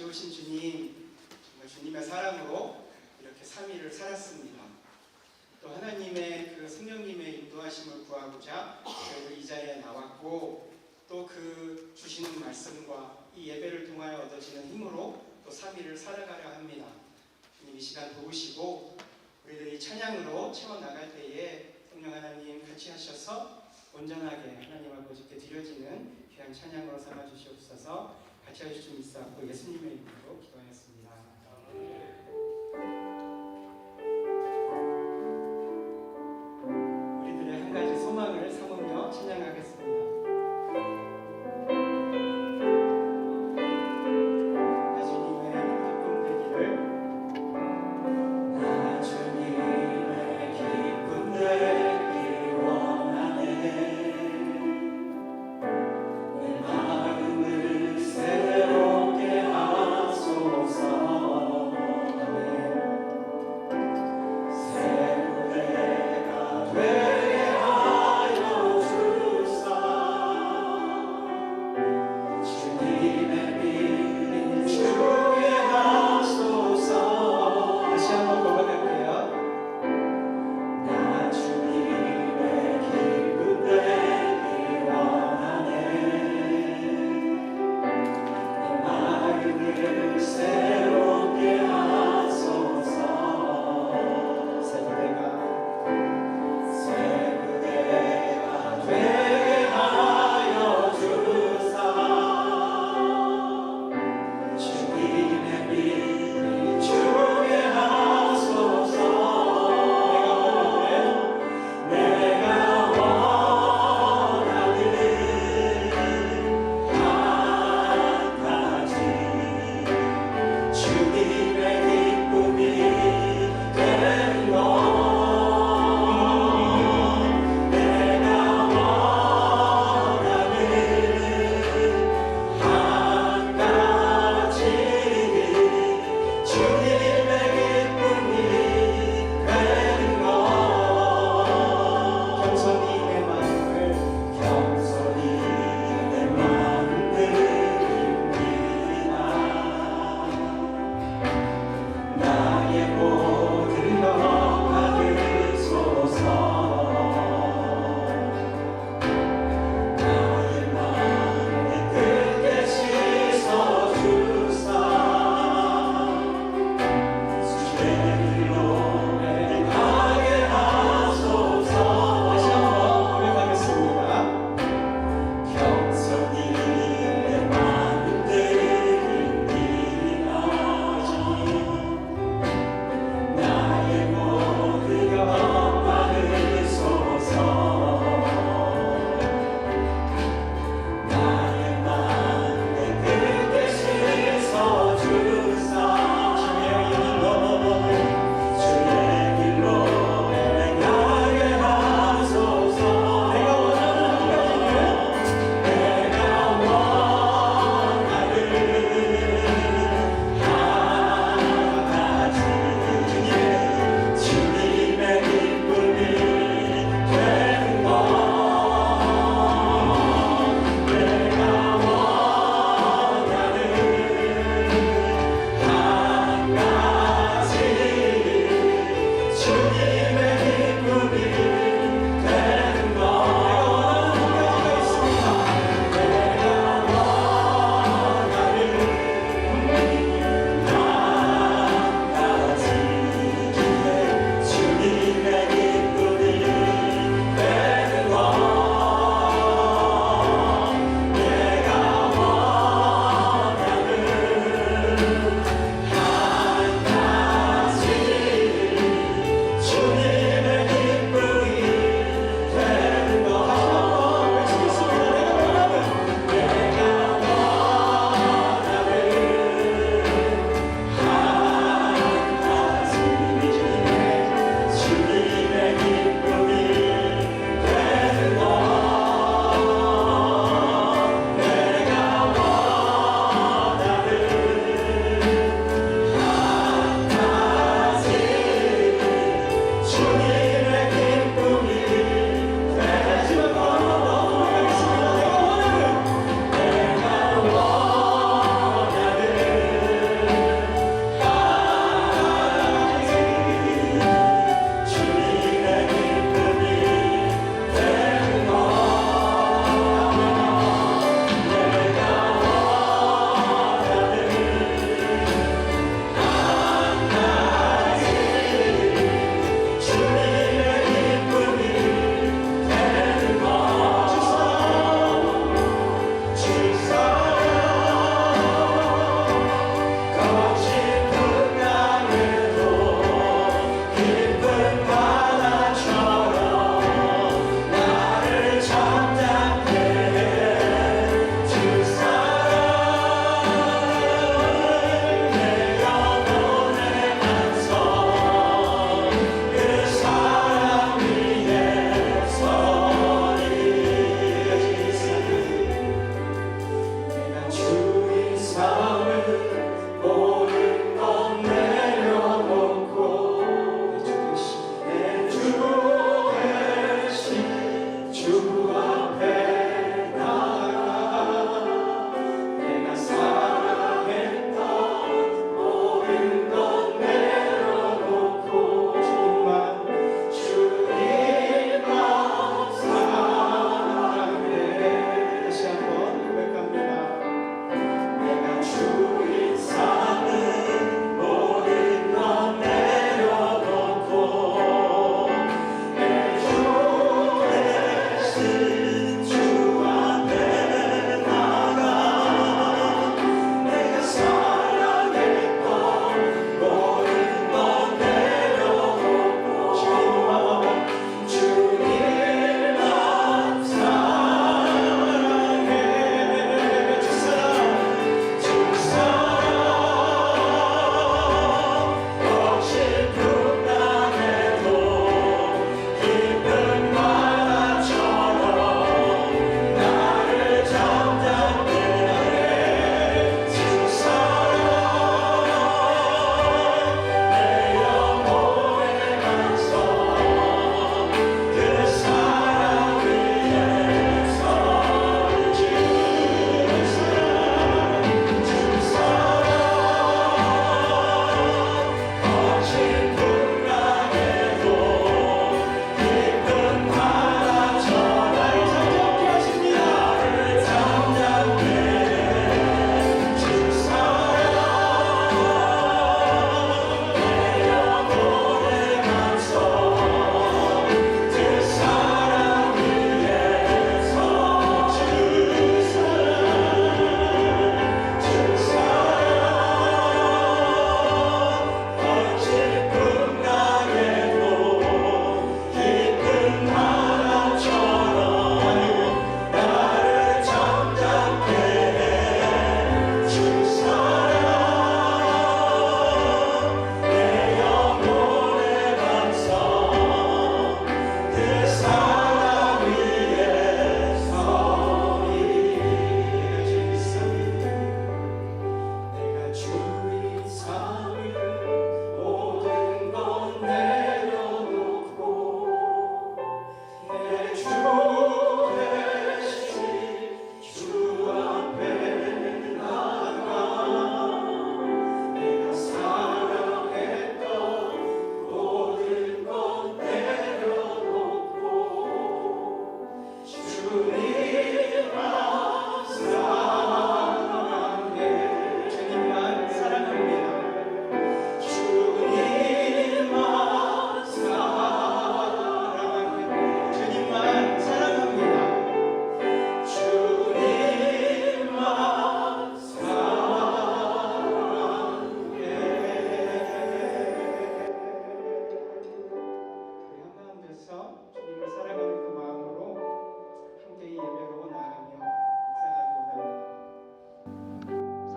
좋으신 주님, 정말 주님의 사랑으로 이렇게 3일을 살았습니다. 또 하나님의 그 성령님의 인도하심을 구하고자 저희도 이 자리에 나왔고, 또 그 주시는 말씀과 이 예배를 통하여 얻어지는 힘으로 또 3일을 살아가려 합니다. 주님 이 시간 도우시고 우리들이 찬양으로 채워나갈 때에 성령 하나님 같이 하셔서 온전하게 하나님 아버지께 드려지는 귀한 찬양으로 삼아주시옵소서. 같이 하실 수 있사옵고 예수님의 이름으로 기도하였습니다. 우리들의 한 가지 소망을 삼으며 찬양하겠습니다. 내 마음을 새롭게 하소서.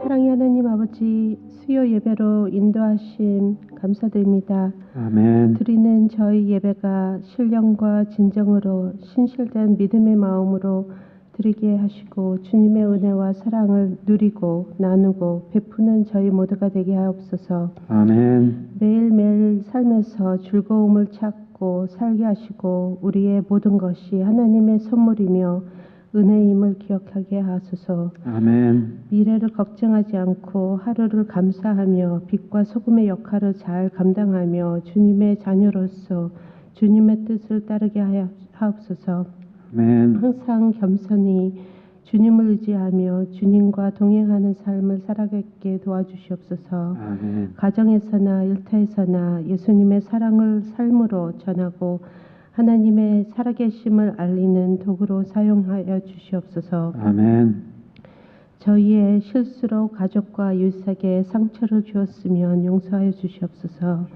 사랑의 하나님 아버지, 수요 예배로 인도하심 감사드립니다. 아멘. 드리는 저희 예배가 신령과 진정으로 신실된 믿음의 마음으로 드리게 하시고 주님의 은혜와 사랑을 누리고 나누고 베푸는 저희 모두가 되게 하옵소서. 아멘. 매일매일 삶에서 즐거움을 찾고 살게 하시고 우리의 모든 것이 하나님의 선물이며 은혜임을 기억하게 하소서. 아멘. 미래를 걱정하지 않고 하루를 감사하며 빛과 소금의 역할을 잘 감당하며 주님의 자녀로서 주님의 뜻을 따르게 하옵소서. 아멘. 항상 겸손히 주님을 의지하며 주님과 동행하는 삶을 살아가게 도와주시옵소서. 아멘. 가정에서나 일터에서나 예수님의 사랑을 삶으로 전하고 하나님의 살아계심을 알리는 도구로 사용하여 주시옵소서. 아멘. 저희의 실수로 가족과 이웃에게 상처를 주었으면 용서하여 주시옵소서.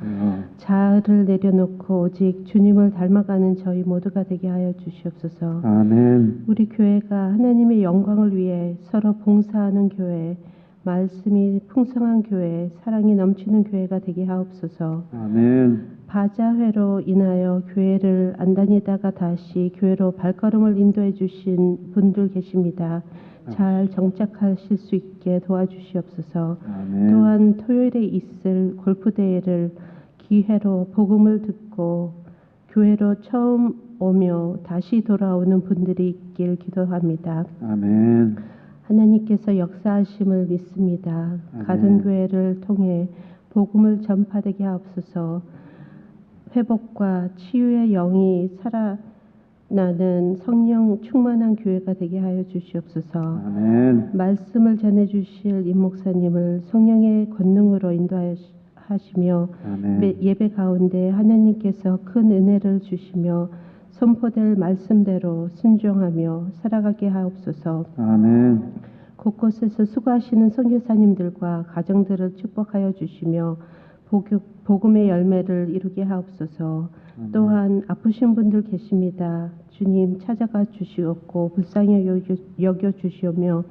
자아를 내려놓고 오직 주님을 닮아가는 저희 모두가 되게 하여 주시옵소서. 아멘. 우리 교회가 하나님의 영광을 위해 서로 봉사하는 교회, 말씀이 풍성한 교회, 사랑이 넘치는 교회가 되게 하옵소서. 아멘. 바자회로 인하여 교회를 안 다니다가 다시 교회로 발걸음을 인도해 주신 분들 계십니다. 잘 정착하실 수 있게 도와주시옵소서. 아멘. 또한 토요일에 있을 골프 대회를 기회로 복음을 듣고 교회로 처음 오며 다시 돌아오는 분들이 있길 기도합니다. 아멘. 하나님께서 역사하심을 믿습니다. 아멘. 가든 교회를 통해 복음을 전파되게 하옵소서. 회복과 치유의 영이 살아나는 성령 충만한 교회가 되게 하여 주시옵소서. 아멘. 말씀을 전해주실 임 목사님을 성령의 권능으로 인도하시며 아멘. 예배 가운데 하나님께서 큰 은혜를 주시며 선포될 말씀대로 순종하며 살아가게 하옵소서. 아멘. 곳곳에서 수고하시는 선교사님들과 가정들을 축복하여 주시며 복음의 열매를 이루게 하옵소서. 또한 아프신 분들 계십니다. 주님 찾아가 주시옵고 불쌍히 여겨 주시오며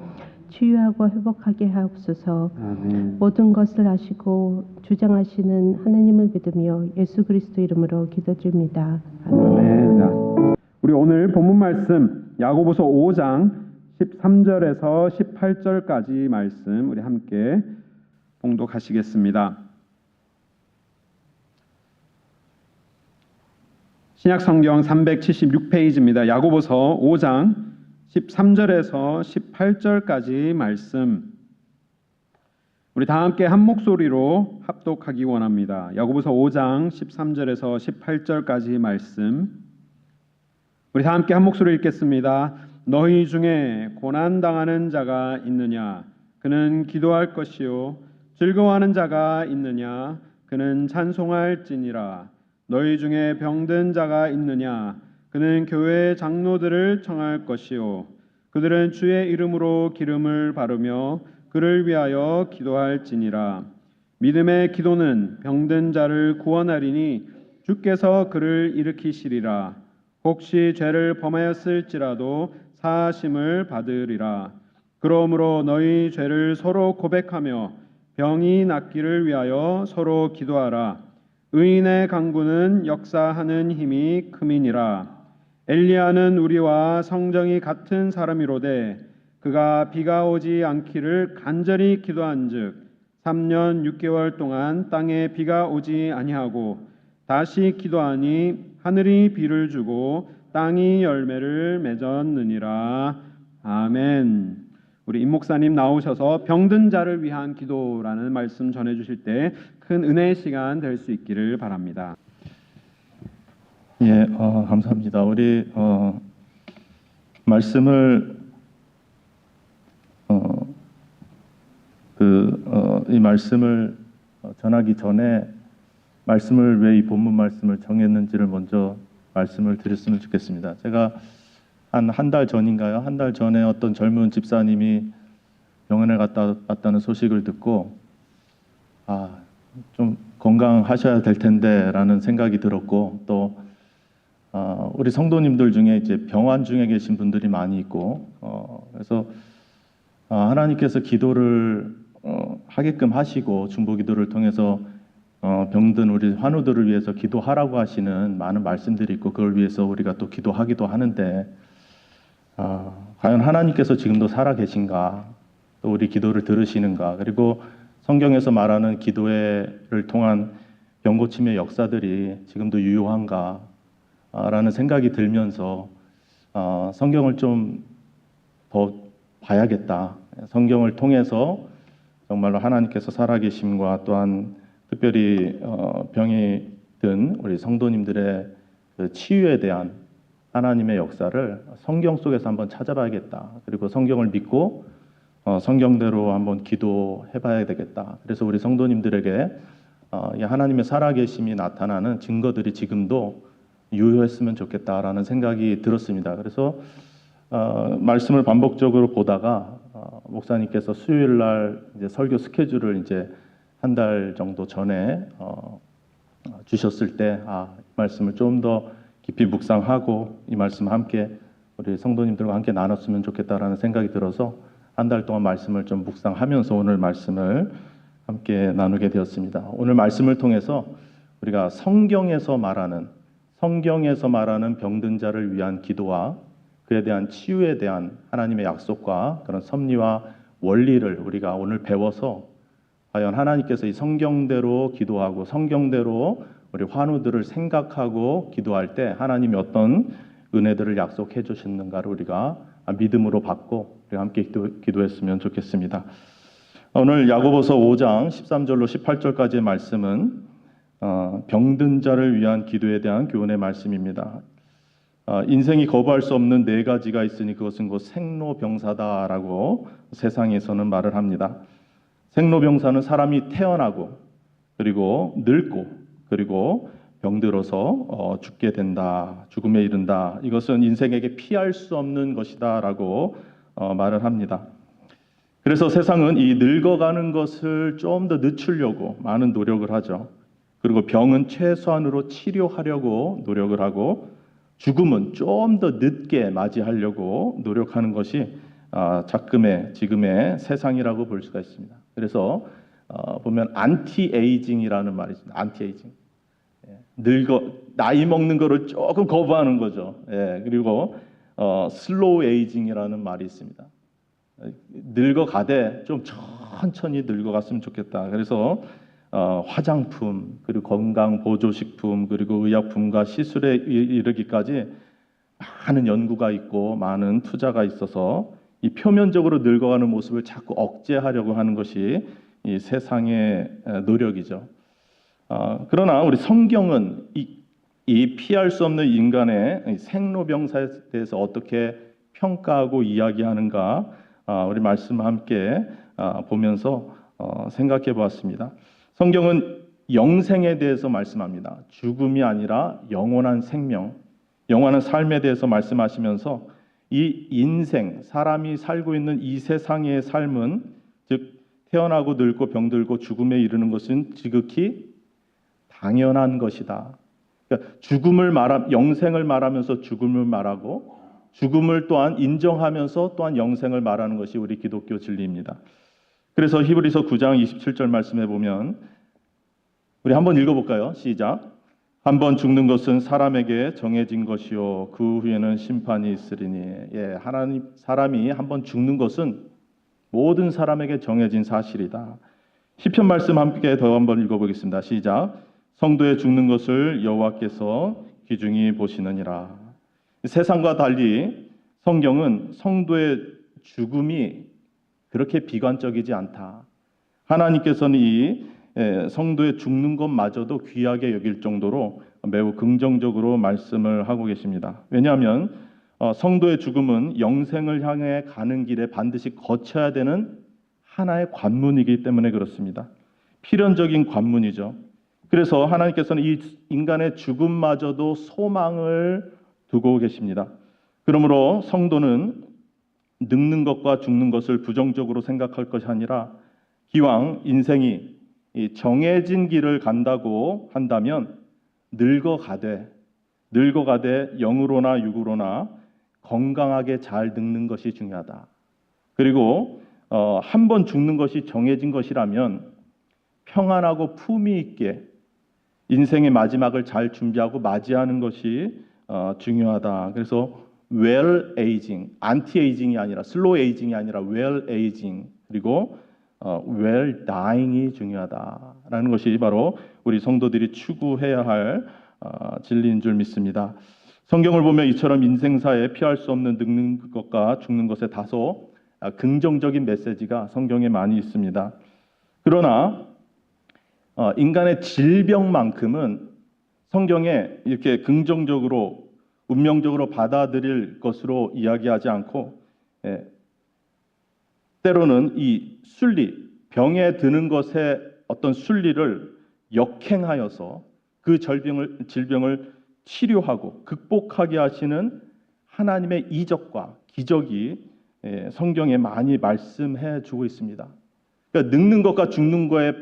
치유하고 회복하게 하옵소서. 아멘. 모든 것을 아시고 주장하시는 하나님을 믿으며 예수 그리스도 이름으로 기도드립니다. 아멘. 아멘. 우리 오늘 본문 말씀 야고보서 5장 13절에서 18절까지 말씀 우리 함께 봉독하시겠습니다. 신약성경 376페이지입니다. 야고보서 5장 13절에서 18절까지 말씀 우리 다 함께 한 목소리로 합독하기 원합니다. 야고보서 5장 13절에서 18절까지 말씀 우리 다 함께 한 목소리 읽겠습니다. 너희 중에 고난당하는 자가 있느냐? 그는 기도할 것이요 즐거워하는 자가 있느냐? 그는 찬송할지니라. 너희 중에 병든 자가 있느냐? 그는 교회 장로들을 청할 것이요 그들은 주의 이름으로 기름을 바르며 그를 위하여 기도할지니라. 믿음의 기도는 병든 자를 구원하리니 주께서 그를 일으키시리라. 혹시 죄를 범하였을지라도 사하심을 받으리라. 그러므로 너희 죄를 서로 고백하며 병이 낫기를 위하여 서로 기도하라. 의인의 간구는 역사하는 힘이 큼이니라. 엘리야는 우리와 성정이 같은 사람이로되 그가 비가 오지 않기를 간절히 기도한즉 3년 6개월 동안 땅에 비가 오지 아니하고 다시 기도하니 하늘이 비를 주고 땅이 열매를 맺었느니라. 아멘. 우리 임 목사님 나오셔서 병든 자를 위한 기도라는 말씀 전해주실 때 큰 은혜의 시간 될 수 있기를 바랍니다. 예, 감사합니다. 우리 말씀을 이 말씀을 전하기 전에 말씀을 왜 이 본문 말씀을 정했는지를 먼저 말씀을 드렸으면 좋겠습니다. 제가 한 달 전인가요? 한 달 전에 어떤 젊은 집사님이 병원에 갔다 왔다는 소식을 듣고 좀 건강하셔야 될 텐데라는 생각이 들었고 또 우리 성도님들 중에 이제 병환 중에 계신 분들이 많이 있고 그래서 하나님께서 기도를 하게끔 하시고 중보기도를 통해서 병든 우리 환우들을 위해서 기도하라고 하시는 많은 말씀들이 있고 그걸 위해서 우리가 또 기도하기도 하는데 과연 하나님께서 지금도 살아 계신가? 또 우리 기도를 들으시는가? 그리고 성경에서 말하는 기도를 통한 병고침의 역사들이 지금도 유효한가? 라는 생각이 들면서 성경을 좀 더 봐야겠다. 성경을 통해서 정말로 하나님께서 살아계심과 또한 특별히 병이 든 우리 성도님들의 그 치유에 대한 하나님의 역사를 성경 속에서 한번 찾아봐야겠다. 그리고 성경을 믿고 성경대로 한번 기도해봐야 되겠다. 그래서 우리 성도님들에게 이 하나님의 살아계심이 나타나는 증거들이 지금도 유효했으면 좋겠다라는 생각이 들었습니다. 그래서 말씀을 반복적으로 보다가 목사님께서 수요일 날 이제 설교 스케줄을 이제 한 달 정도 전에 주셨을 때 이 말씀을 좀 더 깊이 묵상하고 이 말씀 함께 우리 성도님들과 함께 나눴으면 좋겠다라는 생각이 들어서 한 달 동안 말씀을 좀 묵상하면서 오늘 말씀을 함께 나누게 되었습니다. 오늘 말씀을 통해서 우리가 성경에서 말하는 병든 자를 위한 기도와 그에 대한 치유에 대한 하나님의 약속과 그런 섭리와 원리를 우리가 오늘 배워서 과연 하나님께서 이 성경대로 기도하고 성경대로 우리 환우들을 생각하고 기도할 때 하나님이 어떤 은혜들을 약속해 주시는가를 우리가 믿음으로 받고 우리가 함께 기도했으면 좋겠습니다. 오늘 야고보서 5장 13절로 18절까지의 말씀은 병든 자를 위한 기도에 대한 교훈의 말씀입니다. 인생이 거부할 수 없는 네 가지가 있으니 그것은 곧 생로병사다라고 세상에서는 말을 합니다. 생로병사는 사람이 태어나고 그리고 늙고 그리고 병들어서 죽게 된다, 죽음에 이른다. 이것은 인생에게 피할 수 없는 것이다라고 말을 합니다. 그래서 세상은 이 늙어가는 것을 좀 더 늦추려고 많은 노력을 하죠. 그리고 병은 최소한으로 치료하려고 노력을 하고 죽음은 좀 더 늦게 맞이하려고 노력하는 것이 지금의 세상이라고 볼 수가 있습니다. 그래서 보면 안티에이징이라는 말이 있습니다. 안티에이징. 나이 먹는 거를 조금 거부하는 거죠. 그리고 슬로우 에이징이라는 말이 있습니다. 늙어가되 좀 천천히 늙어갔으면 좋겠다. 그래서 화장품 그리고 건강 보조식품 그리고 의약품과 시술에 이르기까지 많은 연구가 있고 많은 투자가 있어서 이 표면적으로 늙어가는 모습을 자꾸 억제하려고 하는 것이 이 세상의 노력이죠. 그러나 우리 성경은 이 피할 수 없는 인간의 생로병사에 대해서 어떻게 평가하고 이야기하는가 우리 말씀 함께 보면서 생각해 보았습니다. 성경은 영생에 대해서 말씀합니다. 죽음이 아니라 영원한 생명, 영원한 삶에 대해서 말씀하시면서 이 인생, 사람이 살고 있는 이 세상의 삶은 즉 태어나고 늙고 병들고 죽음에 이르는 것은 지극히 당연한 것이다. 그러니까 영생을 말하면서 죽음을 말하고 죽음을 또한 인정하면서 또한 영생을 말하는 것이 우리 기독교 진리입니다. 그래서 히브리서 9장 27절 말씀해 보면 우리 한번 읽어볼까요? 시작. 한번 죽는 것은 사람에게 정해진 것이요 그 후에는 심판이 있으리니. 사람이 한번 죽는 것은 모든 사람에게 정해진 사실이다. 시편 말씀 함께 더 한번 읽어보겠습니다. 시작. 성도의 죽는 것을 여호와께서 귀중히 보시느니라. 세상과 달리 성경은 성도의 죽음이 그렇게 비관적이지 않다. 하나님께서는 이 성도의 죽는 것마저도 귀하게 여길 정도로 매우 긍정적으로 말씀을 하고 계십니다. 왜냐하면 성도의 죽음은 영생을 향해 가는 길에 반드시 거쳐야 되는 하나의 관문이기 때문에 그렇습니다. 필연적인 관문이죠. 그래서 하나님께서는 이 인간의 죽음마저도 소망을 두고 계십니다. 그러므로 성도는 늙는 것과 죽는 것을 부정적으로 생각할 것이 아니라 기왕 인생이 정해진 길을 간다고 한다면 늙어가되 영으로나 육으로나 건강하게 잘 늙는 것이 중요하다. 그리고 한 번 죽는 것이 정해진 것이라면 평안하고 품위 있게 인생의 마지막을 잘 준비하고 맞이하는 것이 중요하다. 그래서 well aging, anti aging이 아니라 slow aging이 아니라 well aging, 그리고 well dying이 중요하다라는 것이 바로 우리 성도들이 추구해야 할 진리인 줄 믿습니다. 성경을 보면 이처럼 인생사에 피할 수 없는 늙는 것과 죽는 것에 다소 긍정적인 메시지가 성경에 많이 있습니다. 그러나 인간의 질병만큼은 성경에 이렇게 긍정적으로 운명적으로 받아들일 것으로 이야기하지 않고 때로는 이 순리, 병에 드는 것의 어떤 순리를 역행하여서 그 질병을 치료하고 극복하게 하시는 하나님의 이적과 기적이 성경에 많이 말씀해 주고 있습니다. 그러니까 늙는 것과 죽는 것에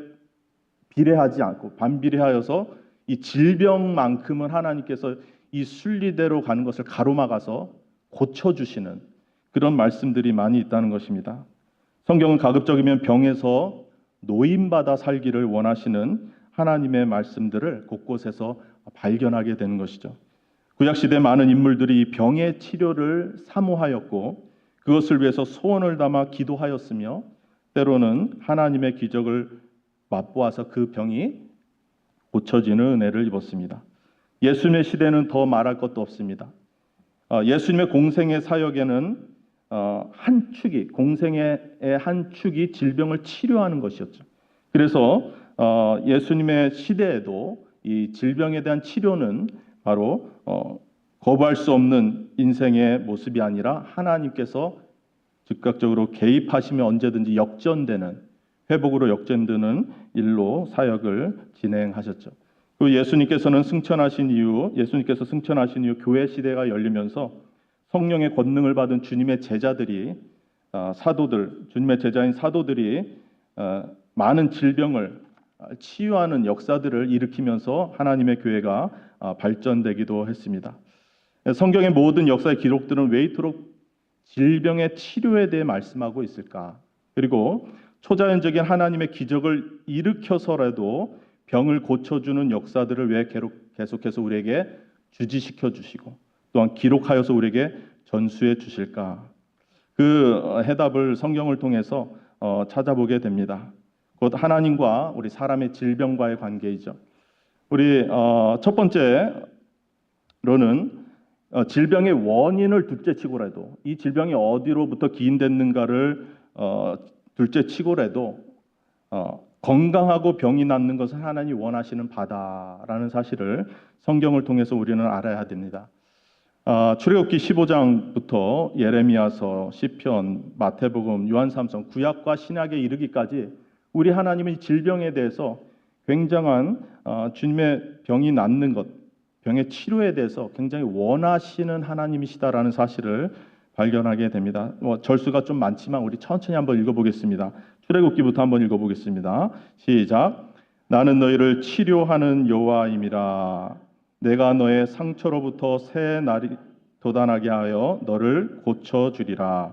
비례하지 않고 반비례하여서 이 질병만큼은 하나님께서 이 순리대로 가는 것을 가로막아서 고쳐주시는 그런 말씀들이 많이 있다는 것입니다. 성경은 가급적이면 병에서 노임받아 살기를 원하시는 하나님의 말씀들을 곳곳에서 발견하게 되는 것이죠. 구약시대 많은 인물들이 이 병의 치료를 사모하였고 그것을 위해서 소원을 담아 기도하였으며 때로는 하나님의 기적을 맛보아서 그 병이 고쳐지는 은혜를 입었습니다. 예수님의 시대는 더 말할 것도 없습니다. 예수님의 공생의 사역에는 한 축이, 공생의 한 축이 질병을 치료하는 것이었죠. 그래서 예수님의 시대에도 이 질병에 대한 치료는 바로 거부할 수 없는 인생의 모습이 아니라 하나님께서 즉각적으로 개입하시며 언제든지 역전되는, 회복으로 역전되는 일로 사역을 진행하셨죠. 그 예수님께서 승천하신 이후 교회 시대가 열리면서 성령의 권능을 받은 주님의 제자들이 주님의 제자인 사도들이 많은 질병을 치유하는 역사들을 일으키면서 하나님의 교회가 발전되기도 했습니다. 성경의 모든 역사의 기록들은 왜 이토록 질병의 치료에 대해 말씀하고 있을까? 그리고 초자연적인 하나님의 기적을 일으켜서라도 병을 고쳐주는 역사들을 왜 계속해서 우리에게 주지시켜 주시고 또한 기록하여서 우리에게 전수해 주실까? 그 해답을 성경을 통해서 찾아보게 됩니다. 곧 하나님과 우리 사람의 질병과의 관계이죠. 우리 첫 번째로는 질병의 원인을 둘째치고라도 이 질병이 어디로부터 기인됐는가를 둘째치고라도 건강하고 병이 낫는 것은 하나님이 원하시는 바다라는 사실을 성경을 통해서 우리는 알아야 됩니다. 출애굽기 15장부터 예레미야서, 시편, 마태복음, 요한삼서, 구약과 신약에 이르기까지 우리 하나님의 질병에 대해서 굉장한 주님의 병이 낫는 것, 병의 치료에 대해서 굉장히 원하시는 하나님이시다라는 사실을 발견하게 됩니다. 절수가 좀 많지만 우리 천천히 한번 읽어보겠습니다. 출애굽기부터 한번 읽어보겠습니다. 시작. 나는 너희를 치료하는 여호와임이라. 내가 너의 상처로부터 새 날이 돋아나게 하여 너를 고쳐주리라.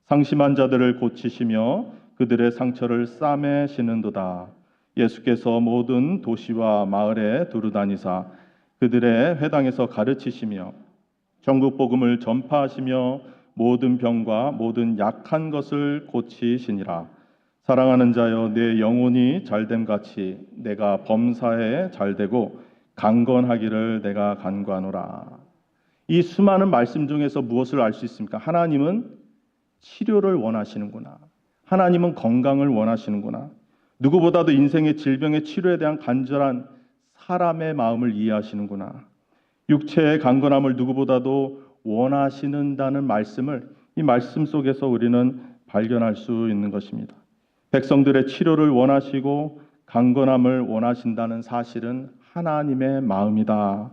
상심한 자들을 고치시며 그들의 상처를 싸매시는도다. 예수께서 모든 도시와 마을에 두루다니사 그들의 회당에서 가르치시며 전국 복음을 전파하시며 모든 병과 모든 약한 것을 고치시니라. 사랑하는 자여, 내 영혼이 잘됨 같이 내가 범사에 잘되고 강건하기를 내가 간구하노라. 이 수많은 말씀 중에서 무엇을 알 수 있습니까? 하나님은 치료를 원하시는구나. 하나님은 건강을 원하시는구나. 누구보다도 인생의 질병의 치료에 대한 간절한 사람의 마음을 이해하시는구나. 육체의 강건함을 누구보다도 원하시는다는 말씀을 이 말씀 속에서 우리는 발견할 수 있는 것입니다. 백성들의 치료를 원하시고 강건함을 원하신다는 사실은 하나님의 마음이다.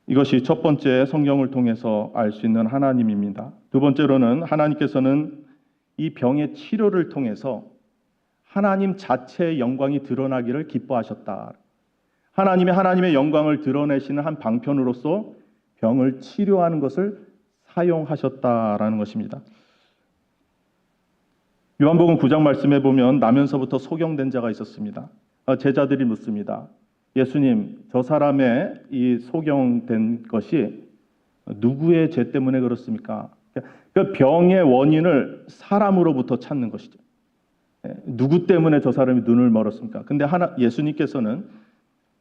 이것이 첫 번째 성경을 통해서 알 수 있는 하나님입니다. 두 번째로는 하나님께서는 이 병의 치료를 통해서 하나님 자체의 영광이 드러나기를 기뻐하셨다. 하나님의 영광을 드러내시는 한 방편으로서 병을 치료하는 것을 사용하셨다라는 것입니다. 요한복음 9장 말씀에 보면 나면서부터 소경된 자가 있었습니다. 제자들이 묻습니다. 예수님, 저 사람의 이 소경된 것이 누구의 죄 때문에 그렇습니까? 그 병의 원인을 사람으로부터 찾는 것이죠. 누구 때문에 저 사람이 눈을 멀었습니까? 근데 예수님께서는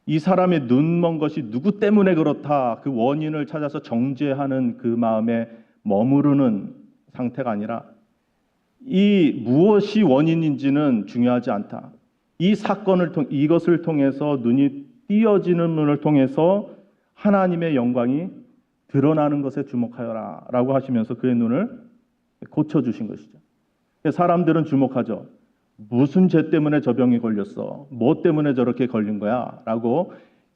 이 사람의 눈 먼 것이 누구 때문에 그렇다, 그 원인을 찾아서 정죄하는 그 마음에 머무르는 상태가 아니라 이 무엇이 원인인지는 중요하지 않다. 이 사건을 이것을 통해서 눈이 띄어지는 눈을 통해서 하나님의 영광이 드러나는 것에 주목하여라 라고 하시면서 그의 눈을 고쳐주신 것이죠. 사람들은 주목하죠. 무슨 죄 때문에 저 병이 걸렸어? 뭐 때문에 저렇게 걸린 거야? 라고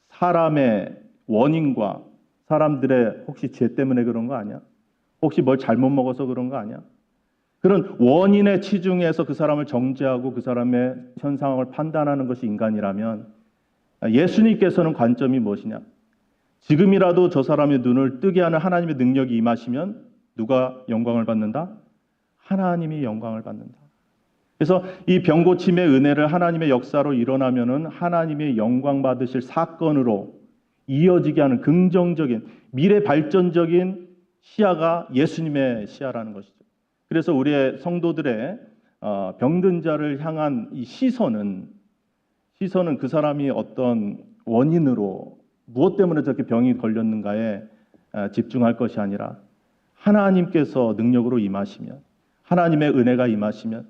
사람의 원인과 사람들의 혹시 죄 때문에 그런 거 아니야? 혹시 뭘 잘못 먹어서 그런 거 아니야? 그런 원인에 치중해서 그 사람을 정죄하고 그 사람의 현 상황을 판단하는 것이 인간이라면 예수님께서는 관점이 무엇이냐? 지금이라도 저 사람의 눈을 뜨게 하는 하나님의 능력이 임하시면 누가 영광을 받는다? 하나님이 영광을 받는다. 그래서 이 병 고침의 은혜를 하나님의 역사로 일어나면은 하나님의 영광 받으실 사건으로 이어지게 하는 긍정적인 미래 발전적인 시야가 예수님의 시야라는 것이죠. 그래서 우리의 성도들의 병든 자를 향한 이 시선은 그 사람이 어떤 원인으로 무엇 때문에 저렇게 병이 걸렸는가에 집중할 것이 아니라 하나님께서 능력으로 임하시면, 하나님의 은혜가 임하시면,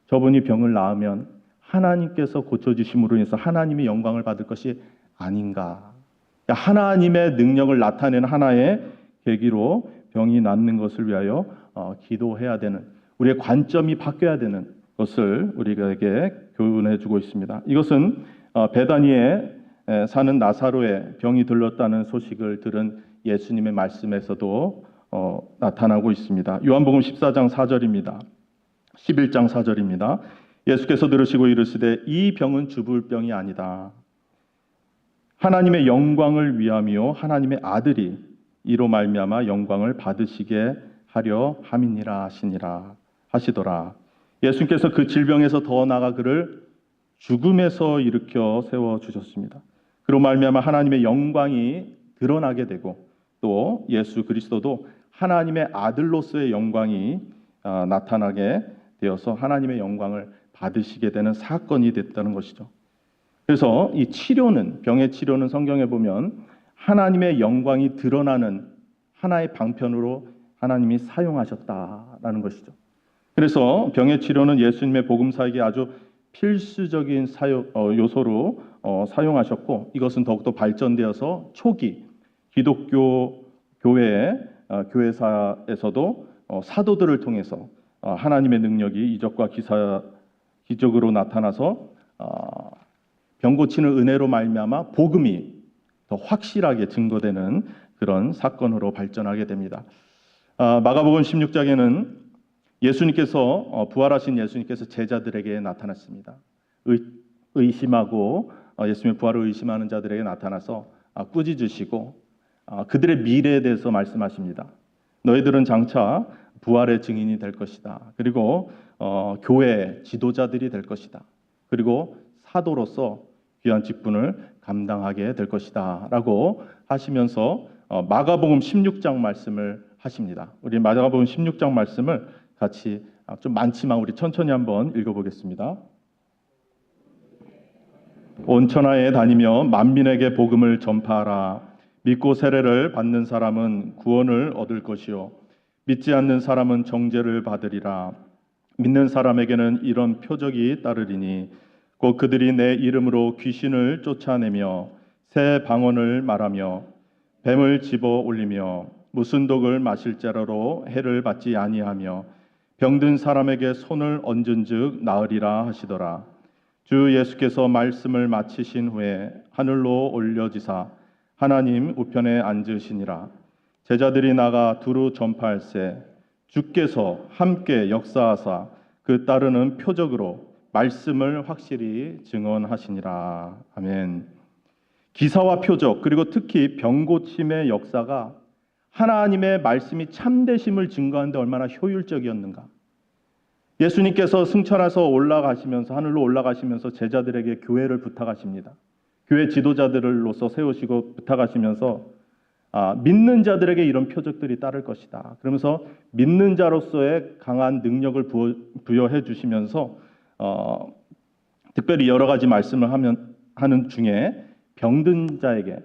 저분이 병을 나으면 하나님께서 고쳐주심으로 인해서 하나님의 영광을 받을 것이 아닌가. 하나님의 능력을 나타내는 하나의 계기로 병이 낫는 것을 위하여 기도해야 되는, 우리의 관점이 바뀌어야 되는 것을 우리에게 교훈해 주고 있습니다. 이것은 베다니에 사는 나사로의 병이 들렀다는 소식을 들은 예수님의 말씀에서도 나타나고 있습니다. 요한복음 14장 4절입니다. 11장 4절입니다. 예수께서 들으시고 이르시되 이 병은 죽을 병이 아니다. 하나님의 영광을 위함이요 하나님의 아들이 이로 말미암아 영광을 받으시게 하려 함이니라 하시더라. 예수님께서 그 질병에서 더 나아가 그를 죽음에서 일으켜 세워 주셨습니다. 그로 말미암아 하나님의 영광이 드러나게 되고 또 예수 그리스도도 하나님의 아들로서의 영광이 나타나게 되어서 하나님의 영광을 받으시게 되는 사건이 됐다는 것이죠. 그래서 이 치료는, 병의 치료는 성경에 보면 하나님의 영광이 드러나는 하나의 방편으로 하나님이 사용하셨다라는 것이죠. 그래서 병의 치료는 예수님의 복음사에게 아주 필수적인 요소로 사용하셨고, 이것은 더욱더 발전되어서 초기 기독교 교회사에서도 사도들을 통해서 하나님의 능력이 이적과 기적으로 나타나서 병 고치는 은혜로 말미암아 복음이 더 확실하게 증거되는 그런 사건으로 발전하게 됩니다. 마가복음 16장에는 예수님께서 부활하신 예수님께서 제자들에게 나타났습니다. 의심하고 예수님의 부활을 의심하는 자들에게 나타나서 꾸짖으시고 그들의 미래에 대해서 말씀하십니다. 너희들은 장차 부활의 증인이 될 것이다. 그리고 교회 지도자들이 될 것이다. 그리고 사도로서 귀한 직분을 감당하게 될 것이다 라고 하시면서 마가복음 16장 말씀을 하십니다. 우리 마가복음 16장 말씀을 같이 좀 많지만 우리 천천히 한번 읽어보겠습니다. 온 천하에 다니며 만민에게 복음을 전파하라. 믿고 세례를 받는 사람은 구원을 얻을 것이요 믿지 않는 사람은 정죄를 받으리라. 믿는 사람에게는 이런 표적이 따르리니 곧 그들이 내 이름으로 귀신을 쫓아내며 새 방언을 말하며 뱀을 집어 올리며 무슨 독을 마실 자라로 해를 받지 아니하며 병든 사람에게 손을 얹은즉 나으리라 하시더라. 주 예수께서 말씀을 마치신 후에 하늘로 올려지사 하나님 우편에 앉으시니라. 제자들이 나가 두루 전파할세 주께서 함께 역사하사 그 따르는 표적으로 말씀을 확실히 증언하시니라. 아멘. 기사와 표적 그리고 특히 병 고침의 역사가 하나님의 말씀이 참되심을 증거하는데 얼마나 효율적이었는가. 예수님께서 승천해서 올라가시면서 하늘로 올라가시면서 제자들에게 교회를 부탁하십니다. 교회 지도자들로서 세우시고 부탁하시면서 믿는 자들에게 이런 표적들이 따를 것이다. 그러면서 믿는 자로서의 강한 능력을 부여해 주시면서 특별히 여러 가지 말씀을 하는 중에 병든 자에게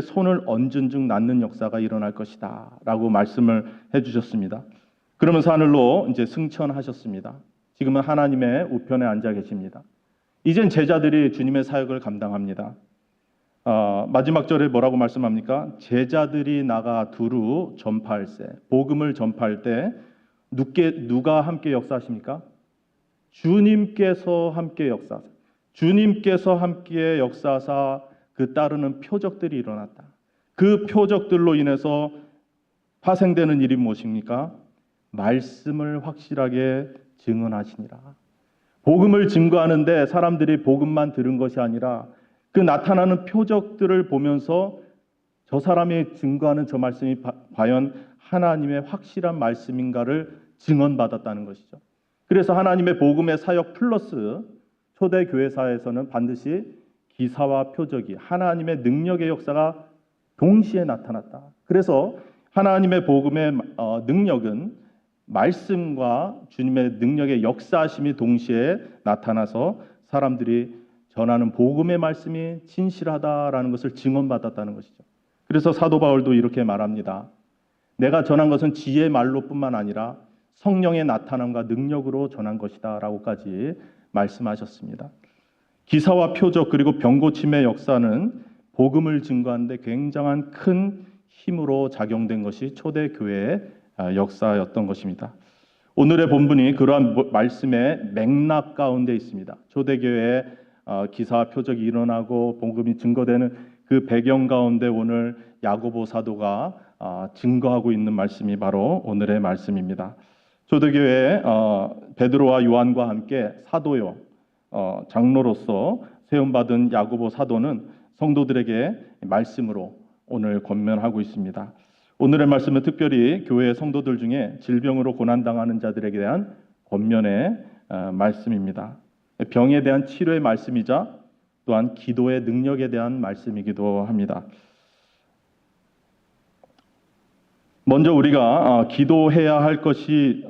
손을 얹은 즉 낫는 역사가 일어날 것이다 라고 말씀을 해주셨습니다. 그러면서 하늘로 이제 승천하셨습니다. 지금은 하나님의 우편에 앉아 계십니다. 이젠 제자들이 주님의 사역을 감당합니다. 마지막 절에 뭐라고 말씀합니까? 제자들이 나가 두루 전파할세. 복음을 전파할 때 누가 함께 역사하십니까? 주님께서 함께 역사하사. 주님께서 함께 역사하사 그 따르는 표적들이 일어났다. 그 표적들로 인해서 파생되는 일이 무엇입니까? 말씀을 확실하게 증언하시니라. 복음을 증거하는데 사람들이 복음만 들은 것이 아니라 그 나타나는 표적들을 보면서 저 사람이 증거하는 저 말씀이 과연 하나님의 확실한 말씀인가를 증언받았다는 것이죠. 그래서 하나님의 복음의 사역 플러스 초대교회사에서는 반드시 기사와 표적이 하나님의 능력의 역사가 동시에 나타났다. 그래서 하나님의 복음의 능력은 말씀과 주님의 능력의 역사하심이 동시에 나타나서 사람들이 전하는 복음의 말씀이 진실하다라는 것을 증언받았다는 것이죠. 그래서 사도 바울도 이렇게 말합니다. 내가 전한 것은 지혜의 말로뿐만 아니라 성령의 나타남과 능력으로 전한 것이다 라고까지 말씀하셨습니다. 기사와 표적 그리고 병고침의 역사는 복음을 증거하는데 굉장한 큰 힘으로 작용된 것이 초대교회의 역사였던 것입니다. 오늘의 본문이 그러한 말씀의 맥락 가운데 있습니다. 초대교회의 기사와 표적이 일어나고 복음이 증거되는 그 배경 가운데 오늘 야고보 사도가 증거하고 있는 말씀이 바로 오늘의 말씀입니다. 초대교회 베드로와 요한과 함께 사도요 장로로서 세움받은 야고보 사도는 성도들에게 말씀으로 오늘 권면하고 있습니다. 오늘의 말씀은 특별히 교회 성도들 중에 질병으로 고난당하는 자들에게 대한 권면의 말씀입니다. 병에 대한 치료의 말씀이자 또한 기도의 능력에 대한 말씀이기도 합니다. 먼저 우리가 기도해야 할 것이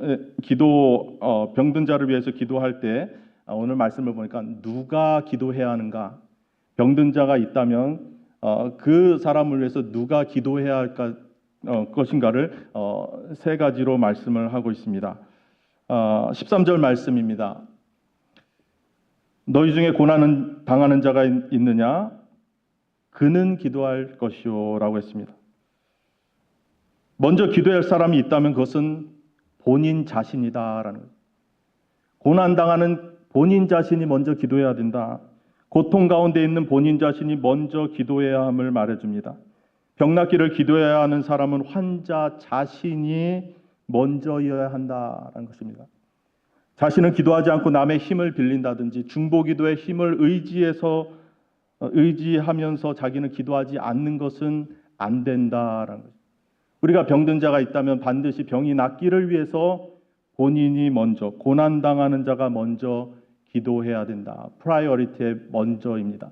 병든 자를 위해서 기도할 때 오늘 말씀을 보니까 누가 기도해야 하는가? 병든 자가 있다면 그 사람을 위해서 누가 기도해야 할까? 것인가를 세 가지로 말씀을 하고 있습니다. 13절 말씀입니다. 너희 중에 고난을 당하는 자가 있느냐? 그는 기도할 것이요 라고 했습니다. 먼저 기도할 사람이 있다면 그것은 본인 자신이다라는 거예요. 고난당하는 본인 자신이 먼저 기도해야 된다. 고통 가운데 있는 본인 자신이 먼저 기도해야 함을 말해줍니다. 병낫기를 기도해야 하는 사람은 환자 자신이 먼저여야 한다는 것입니다. 자신은 기도하지 않고 남의 힘을 빌린다든지 중보기도의 힘을 의지하면서 자기는 기도하지 않는 것은 안 된다라는 거죠. 우리가 병든 자가 있다면 반드시 병이 낫기를 위해서 본인이 먼저 고난당하는 자가 먼저 기도해야 된다. 프라이어리티의 먼저입니다.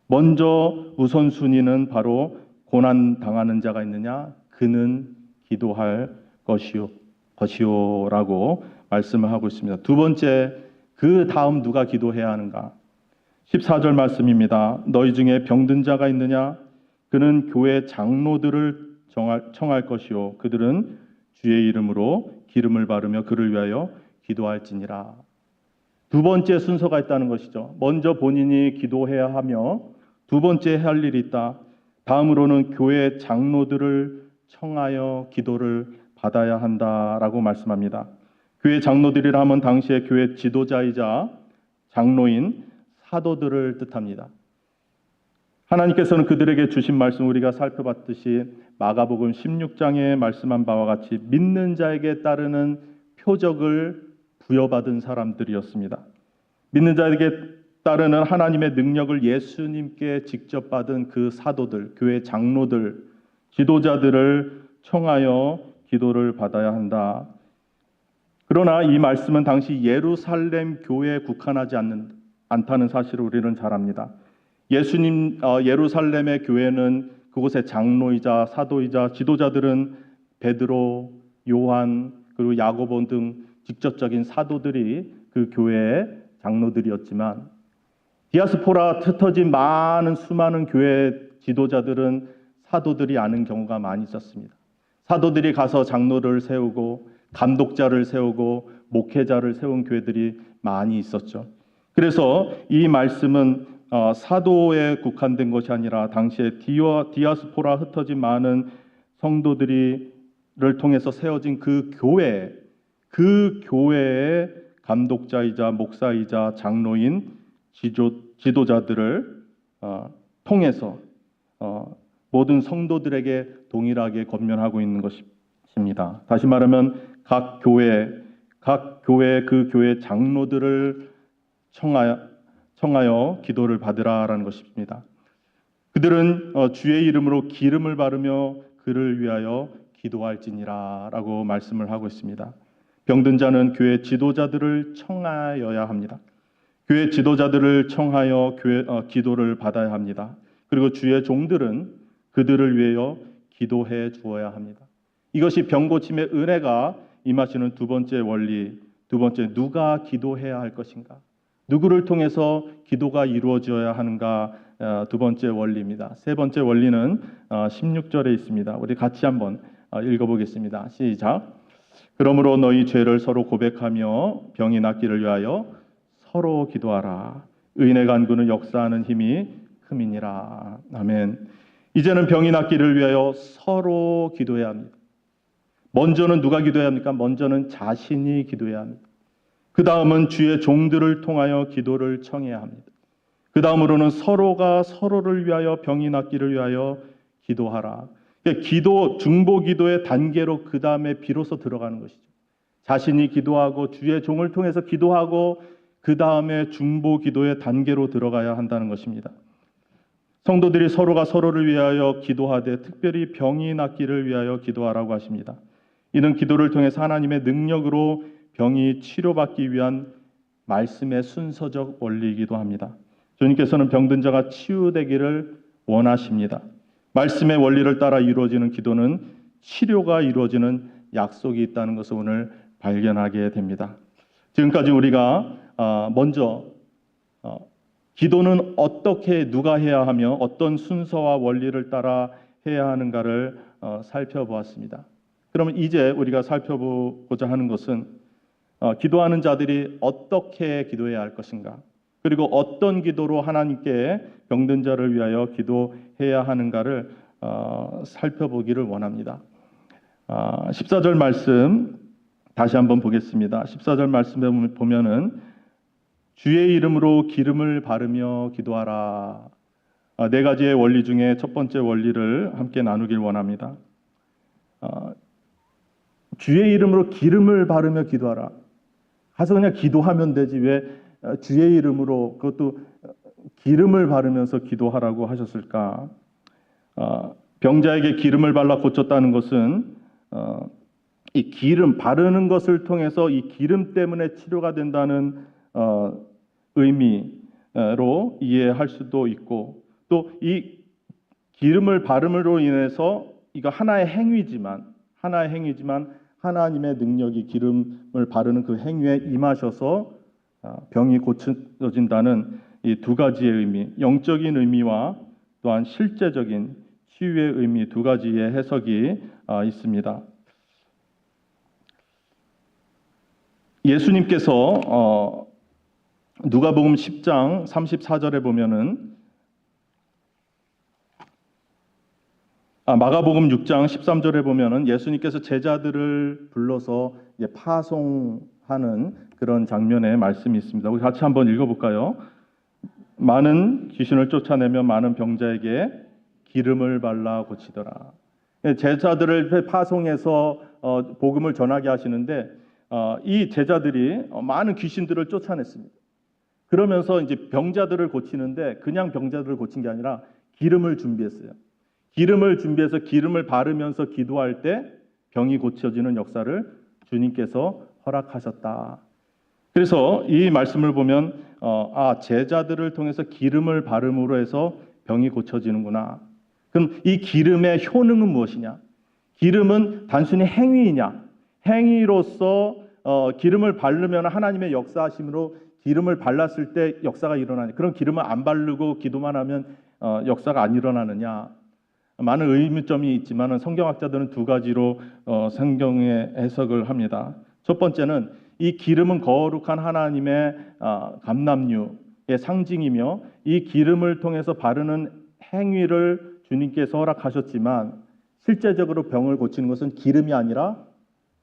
먼저 우선순위는 바로 고난 당하는 자가 있느냐? 그는 기도할 것이요라고 말씀을 하고 있습니다. 두 번째, 그 다음 누가 기도해야 하는가? 14절 말씀입니다. 너희 중에 병든 자가 있느냐? 그는 교회 장로들을 청할 것이요 그들은 주의 이름으로 기름을 바르며 그를 위하여 기도할지니라. 두 번째 순서가 있다는 것이죠. 먼저 본인이 기도해야 하며 두 번째 할 일이 있다. 다음으로는 교회 장로들을 청하여 기도를 받아야 한다라고 말씀합니다. 교회 장로들이라 하면 당시에 교회 지도자이자 장로인 사도들을 뜻합니다. 하나님께서는 그들에게 주신 말씀 우리가 살펴봤듯이 마가복음 16장에 말씀한 바와 같이 믿는 자에게 따르는 표적을 부여받은 사람들이었습니다. 믿는 자에게 따르는 하나님의 능력을 예수님께 직접 받은 그 사도들, 교회 장로들, 지도자들을 청하여 기도를 받아야 한다. 그러나 이 말씀은 당시 예루살렘 교회에 국한하지 않다는 사실을 우리는 잘 압니다. 예루살렘의 교회는 그곳의 장로이자 사도이자 지도자들은 베드로, 요한, 그리고 야고보 등 직접적인 사도들이 그 교회의 장로들이었지만, 디아스포라 흩어진 수많은 교회 지도자들은 사도들이 아는 경우가 많이 있었습니다. 사도들이 가서 장로를 세우고 감독자를 세우고 목회자를 세운 교회들이 많이 있었죠. 그래서 이 말씀은 사도에 국한된 것이 아니라 당시에 디아스포라 흩어진 많은 성도들을 통해서 세워진 그 교회의 감독자이자 목사이자 장로인 지도자들을 통해서 모든 성도들에게 동일하게 권면하고 있는 것입니다. 다시 말하면 각 교회 그 교회 장로들을 청하여 기도를 받으라라는 것입니다. 그들은 주의 이름으로 기름을 바르며 그를 위하여 기도할지니라라고 말씀을 하고 있습니다. 병든 자는 교회 지도자들을 청하여야 합니다. 교회 지도자들을 청하여 기도를 받아야 합니다. 그리고 주의 종들은 그들을 위하여 기도해 주어야 합니다. 이것이 병고침의 은혜가 임하시는 두 번째 원리, 두 번째, 누가 기도해야 할 것인가? 누구를 통해서 기도가 이루어져야 하는가? 두 번째 원리입니다. 세 번째 원리는 16절에 있습니다. 우리 같이 한번 읽어보겠습니다. 시작. 그러므로 너희 죄를 서로 고백하며 병이 낫기를 위하여 서로 기도하라. 의인의 간구는 역사하는 힘이 큼이니라. 아멘. 이제는 병이 낫기를 위하여 서로 기도해야 합니다. 먼저는 누가 기도해야 합니까? 먼저는 자신이 기도해야 합니다. 그 다음은 주의 종들을 통하여 기도를 청해야 합니다. 그 다음으로는 서로가 서로를 위하여 병이 낫기를 위하여 기도하라. 기도, 중보 기도의 단계로 그 다음에 비로소 들어가는 것이죠. 자신이 기도하고 주의 종을 통해서 기도하고 그 다음에 중보 기도의 단계로 들어가야 한다는 것입니다. 성도들이 서로가 서로를 위하여 기도하되 특별히 병이 낫기를 위하여 기도하라고 하십니다. 이는 기도를 통해서 하나님의 능력으로 병이 치료받기 위한 말씀의 순서적 원리이기도 합니다. 주님께서는 병든 자가 치유되기를 원하십니다. 말씀의 원리를 따라 이루어지는 기도는 치료가 이루어지는 약속이 있다는 것을 오늘 발견하게 됩니다. 지금까지 우리가 먼저 기도는 어떻게 누가 해야 하며 어떤 순서와 원리를 따라 해야 하는가를 살펴보았습니다. 그러면 이제 우리가 살펴보고자 하는 것은 기도하는 자들이 어떻게 기도해야 할 것인가, 그리고 어떤 기도로 하나님께 병든 자를 위하여 기도해야 하는가를 살펴보기를 원합니다. 14절 말씀 다시 한번 보겠습니다. 14절 말씀에 보면은 주의 이름으로 기름을 바르며 기도하라. 네 가지의 원리 중에 첫 번째 원리를 함께 나누길 원합니다. 주의 이름으로 기름을 바르며 기도하라. 가서 그냥 기도하면 되지 왜 주의 이름으로 그것도 기름을 바르면서 기도하라고 하셨을까? 병자에게 기름을 발라 고쳤다는 것은 이 기름 바르는 것을 통해서 이 기름 때문에 치료가 된다는 의미로 이해할 수도 있고, 또 이 기름을 바름으로 인해서 이거 하나의 행위지만 하나님의 능력이 기름을 바르는 그 행위에 임하셔서 병이 고쳐진다는 이 두 가지의 의미, 영적인 의미와 또한 실제적인 치유의 의미 두 가지의 해석이 있습니다. 예수님께서 누가복음 10장 34절에 보면은 마가복음 6장 13절에 보면은 예수님께서 제자들을 불러서 파송하는 그런 장면의 말씀이 있습니다. 우리 같이 한번 읽어볼까요? 많은 귀신을 쫓아내며 많은 병자에게 기름을 발라 고치더라. 제자들을 파송해서 복음을 전하게 하시는데 이 제자들이 많은 귀신들을 쫓아냈습니다. 그러면서 이제 병자들을 고치는데 그냥 병자들을 고친 게 아니라 기름을 준비했어요. 기름을 준비해서 기름을 바르면서 기도할 때 병이 고쳐지는 역사를 주님께서 허락하셨다. 그래서 이 말씀을 보면 제자들을 통해서 기름을 바름으로 해서 병이 고쳐지는구나. 그럼 이 기름의 효능은 무엇이냐? 기름은 단순히 행위이냐? 행위로서 기름을 바르면 하나님의 역사하심으로 기름을 발랐을 때 역사가 일어나냐? 그럼 기름을 안 바르고 기도만 하면 역사가 안 일어나느냐? 많은 의문점이 있지만 성경학자들은 두 가지로 성경의 해석을 합니다. 첫 번째는 이 기름은 거룩한 하나님의 감람유의 상징이며 이 기름을 통해서 바르는 행위를 주님께서 허락하셨지만 실제적으로 병을 고치는 것은 기름이 아니라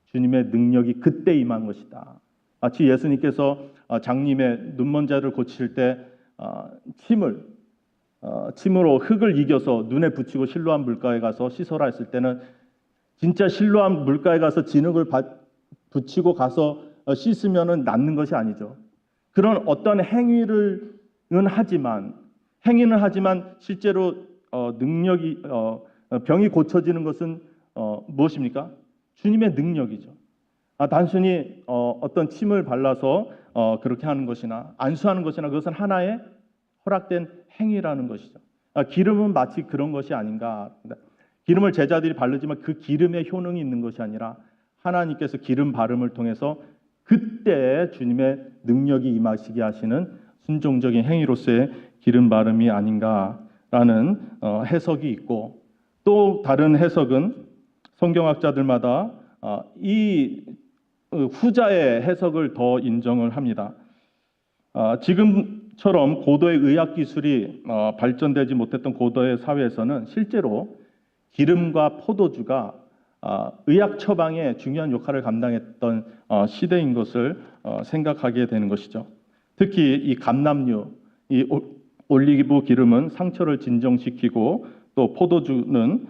주님의 능력이 그때 임한 것이다. 마치 예수님께서 장님의 눈먼 자를 고칠 때 침으로 흙을 이겨서 눈에 붙이고 실로암 물가에 가서 씻어라 했을 때는 진짜 실로암 물가에 가서 진흙을 붙이고 가서 씻으면은 낫는 것이 아니죠. 그런 어떤 행위는 하지만 실제로 능력이 병이 고쳐지는 것은 무엇입니까? 주님의 능력이죠. 단순히 어떤 침을 발라서 그렇게 하는 것이나 안수하는 것이나 그것은 하나의 허락된 행위라는 것이죠. 기름은 마치 그런 것이 아닌가. 기름을 제자들이 바르지만 그 기름의 효능이 있는 것이 아니라 하나님께서 기름 바름을 통해서 그때 주님의 능력이 임하시게 하시는 순종적인 행위로서의 기름 바름이 아닌가라는 해석이 있고, 또 다른 해석은 성경학자들마다 이 후자의 해석을 더 인정을 합니다. 지금처럼 고도의 의학 기술이 발전되지 못했던 고도의 사회에서는 실제로 기름과 포도주가 의학 처방에 중요한 역할을 감당했던 시대인 것을 생각하게 되는 것이죠. 특히 이 감람유, 이 올리브 기름은 상처를 진정시키고 또 포도주는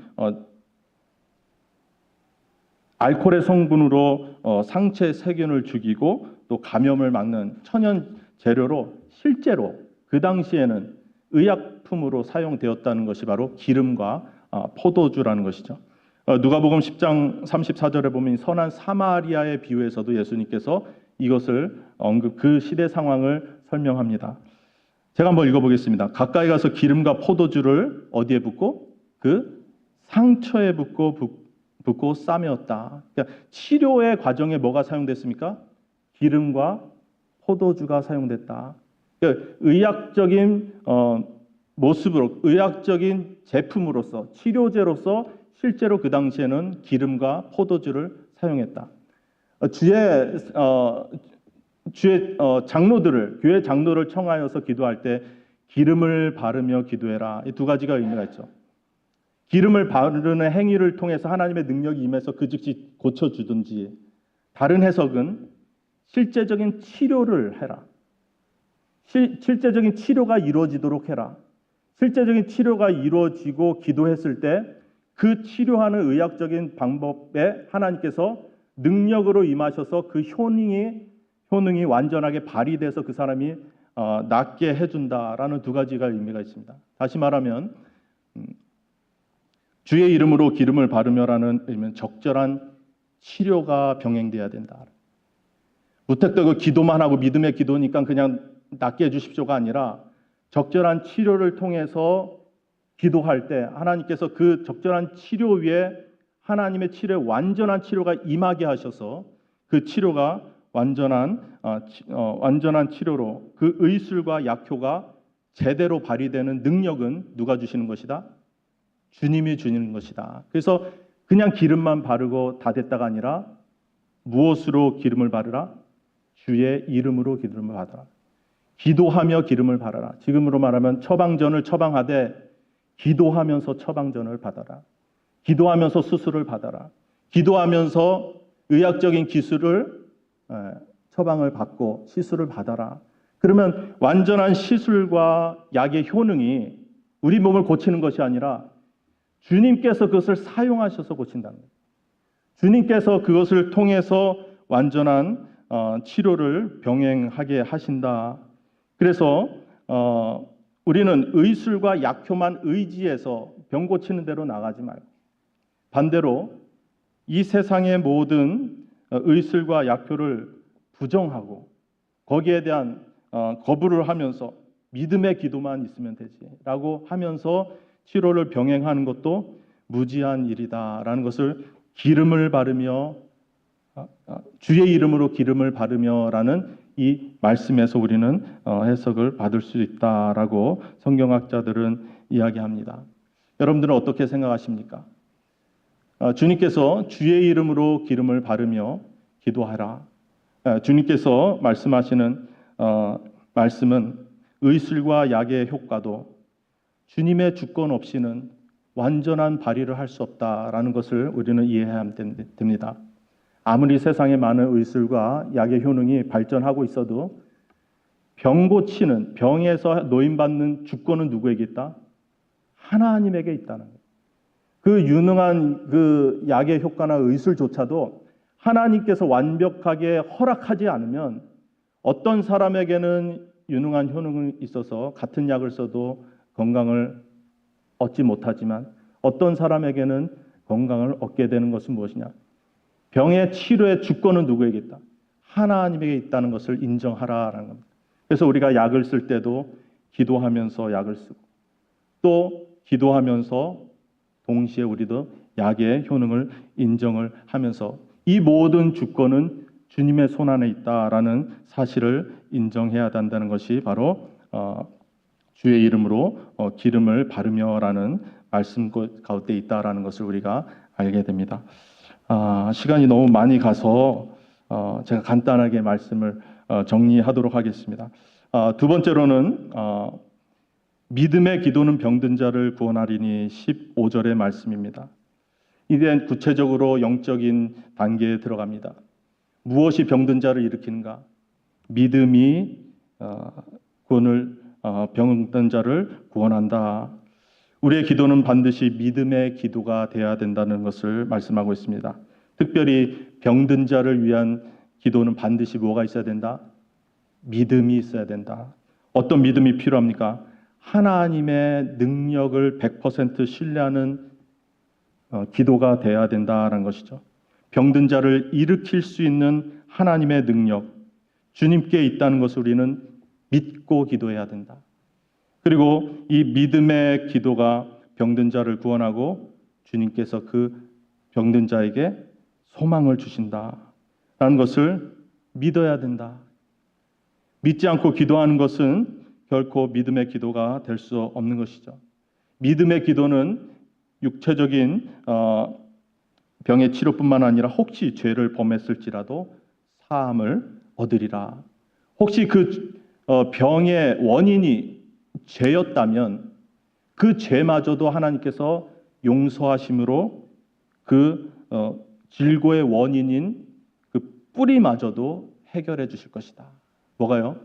알코올의 성분으로 상체 세균을 죽이고 또 감염을 막는 천연 재료로 실제로 그 당시에는 의약품으로 사용되었다는 것이 바로 기름과 포도주라는 것이죠. 누가복음 10장 34절에 보면 선한 사마리아의 비유에서도 예수님께서 이것을 그 시대 상황을 설명합니다. 제가 한번 읽어보겠습니다. 가까이 가서 기름과 포도주를 어디에 붓고? 그 상처에 붓고 싸매었다. 그러니까 치료의 과정에 뭐가 사용됐습니까? 기름과 포도주가 사용됐다. 그러니까 의학적인 모습으로, 의학적인 제품으로서, 치료제로서 실제로 그 당시에는 기름과 포도주를 사용했다. 주의 장로들을, 교회 장로를 청하여서 기도할 때 기름을 바르며 기도해라. 이 두 가지가 의미가 있죠. 기름을 바르는 행위를 통해서 하나님의 능력이 임해서 그 즉시 고쳐주든지, 다른 해석은 실제적인 치료를 해라. 실제적인 치료가 이루어지도록 해라. 실제적인 치료가 이루어지고 기도했을 때 그 치료하는 의학적인 방법에 하나님께서 능력으로 임하셔서 그 효능이 완전하게 발휘돼서 그 사람이 낫게 해준다라는 두 가지가 의미가 있습니다. 다시 말하면 주의 이름으로 기름을 바르며라는 의미는 적절한 치료가 병행돼야 된다. 무턱대고 기도만 하고 믿음의 기도니까 그냥 낫게 해주십시오가 아니라 적절한 치료를 통해서 기도할 때 하나님께서 그 적절한 치료 위에 하나님의 치료에 완전한 치료가 임하게 하셔서 그 치료가 완전한 치료로 그 의술과 약효가 제대로 발휘되는 능력은 누가 주시는 것이다? 주님이 주시는 것이다. 그래서 그냥 기름만 바르고 다 됐다가 아니라 무엇으로 기름을 바르라? 주의 이름으로 기름을 받아라. 기도하며 기름을 바라라. 지금으로 말하면 처방전을 처방하되 기도하면서 처방전을 받아라. 기도하면서 수술을 받아라. 기도하면서 의학적인 기술을 처방을 받고 시술을 받아라. 그러면 완전한 시술과 약의 효능이 우리 몸을 고치는 것이 아니라 주님께서 그것을 사용하셔서 고친다는 거예요. 주님께서 그것을 통해서 완전한 치료를 병행하게 하신다. 그래서 우리는 의술과 약효만 의지해서 병 고치는 대로 나가지 말고 반대로 이 세상의 모든 의술과 약효를 부정하고 거기에 대한 거부를 하면서 믿음의 기도만 있으면 되지라고 하면서 치료를 병행하는 것도 무지한 일이다라는 것을 기름을 바르며 주의 이름으로 기름을 바르며라는 이 말씀에서 우리는 해석을 받을 수 있다라고 성경학자들은 이야기합니다. 여러분들은 어떻게 생각하십니까? 주님께서 주의 이름으로 기름을 바르며 기도하라. 주님께서 말씀하시는 말씀은 의술과 약의 효과도 주님의 주권 없이는 완전한 발휘를 할 수 없다라는 것을 우리는 이해해야 됩니다. 아무리 세상에 많은 의술과 약의 효능이 발전하고 있어도 병 고치는, 병에서 노임받는 주권은 누구에게 있다? 하나님에게 있다는 거예요. 그 유능한 그 약의 효과나 의술조차도 하나님께서 완벽하게 허락하지 않으면 어떤 사람에게는 유능한 효능이 있어서 같은 약을 써도 건강을 얻지 못하지만 어떤 사람에게는 건강을 얻게 되는 것은 무엇이냐? 병의 치료의 주권은 누구에게 있다? 하나님에게 있다는 것을 인정하라라는 겁니다. 그래서 우리가 약을 쓸 때도 기도하면서 약을 쓰고 또 기도하면서 동시에 우리도 약의 효능을 인정을 하면서 이 모든 주권은 주님의 손 안에 있다라는 사실을 인정해야 한다는 것이 바로 주의 이름으로 기름을 바르며라는 말씀 가운데 있다라는 것을 우리가 알게 됩니다. 시간이 너무 많이 가서 제가 간단하게 말씀을 정리하도록 하겠습니다. 두 번째로는 믿음의 기도는 병든 자를 구원하리니 15절의 말씀입니다. 이제 구체적으로 영적인 단계에 들어갑니다. 무엇이 병든 자를 일으키는가? 믿음이 병든 자를 구원한다. 우리의 기도는 반드시 믿음의 기도가 되어야 된다는 것을 말씀하고 있습니다. 특별히 병든 자를 위한 기도는 반드시 뭐가 있어야 된다? 믿음이 있어야 된다. 어떤 믿음이 필요합니까? 하나님의 능력을 100% 신뢰하는 기도가 되어야 된다는 것이죠. 병든 자를 일으킬 수 있는 하나님의 능력, 주님께 있다는 것을 우리는 믿고 기도해야 된다. 그리고 이 믿음의 기도가 병든 자를 구원하고 주님께서 그 병든 자에게 소망을 주신다라는 것을 믿어야 된다. 믿지 않고 기도하는 것은 결코 믿음의 기도가 될 수 없는 것이죠. 믿음의 기도는 육체적인 병의 치료뿐만 아니라 혹시 죄를 범했을지라도 사함을 얻으리라. 혹시 그 병의 원인이 죄였다면 그 죄마저도 하나님께서 용서하심으로 그 질고의 원인인 그 뿌리마저도 해결해 주실 것이다. 뭐가요?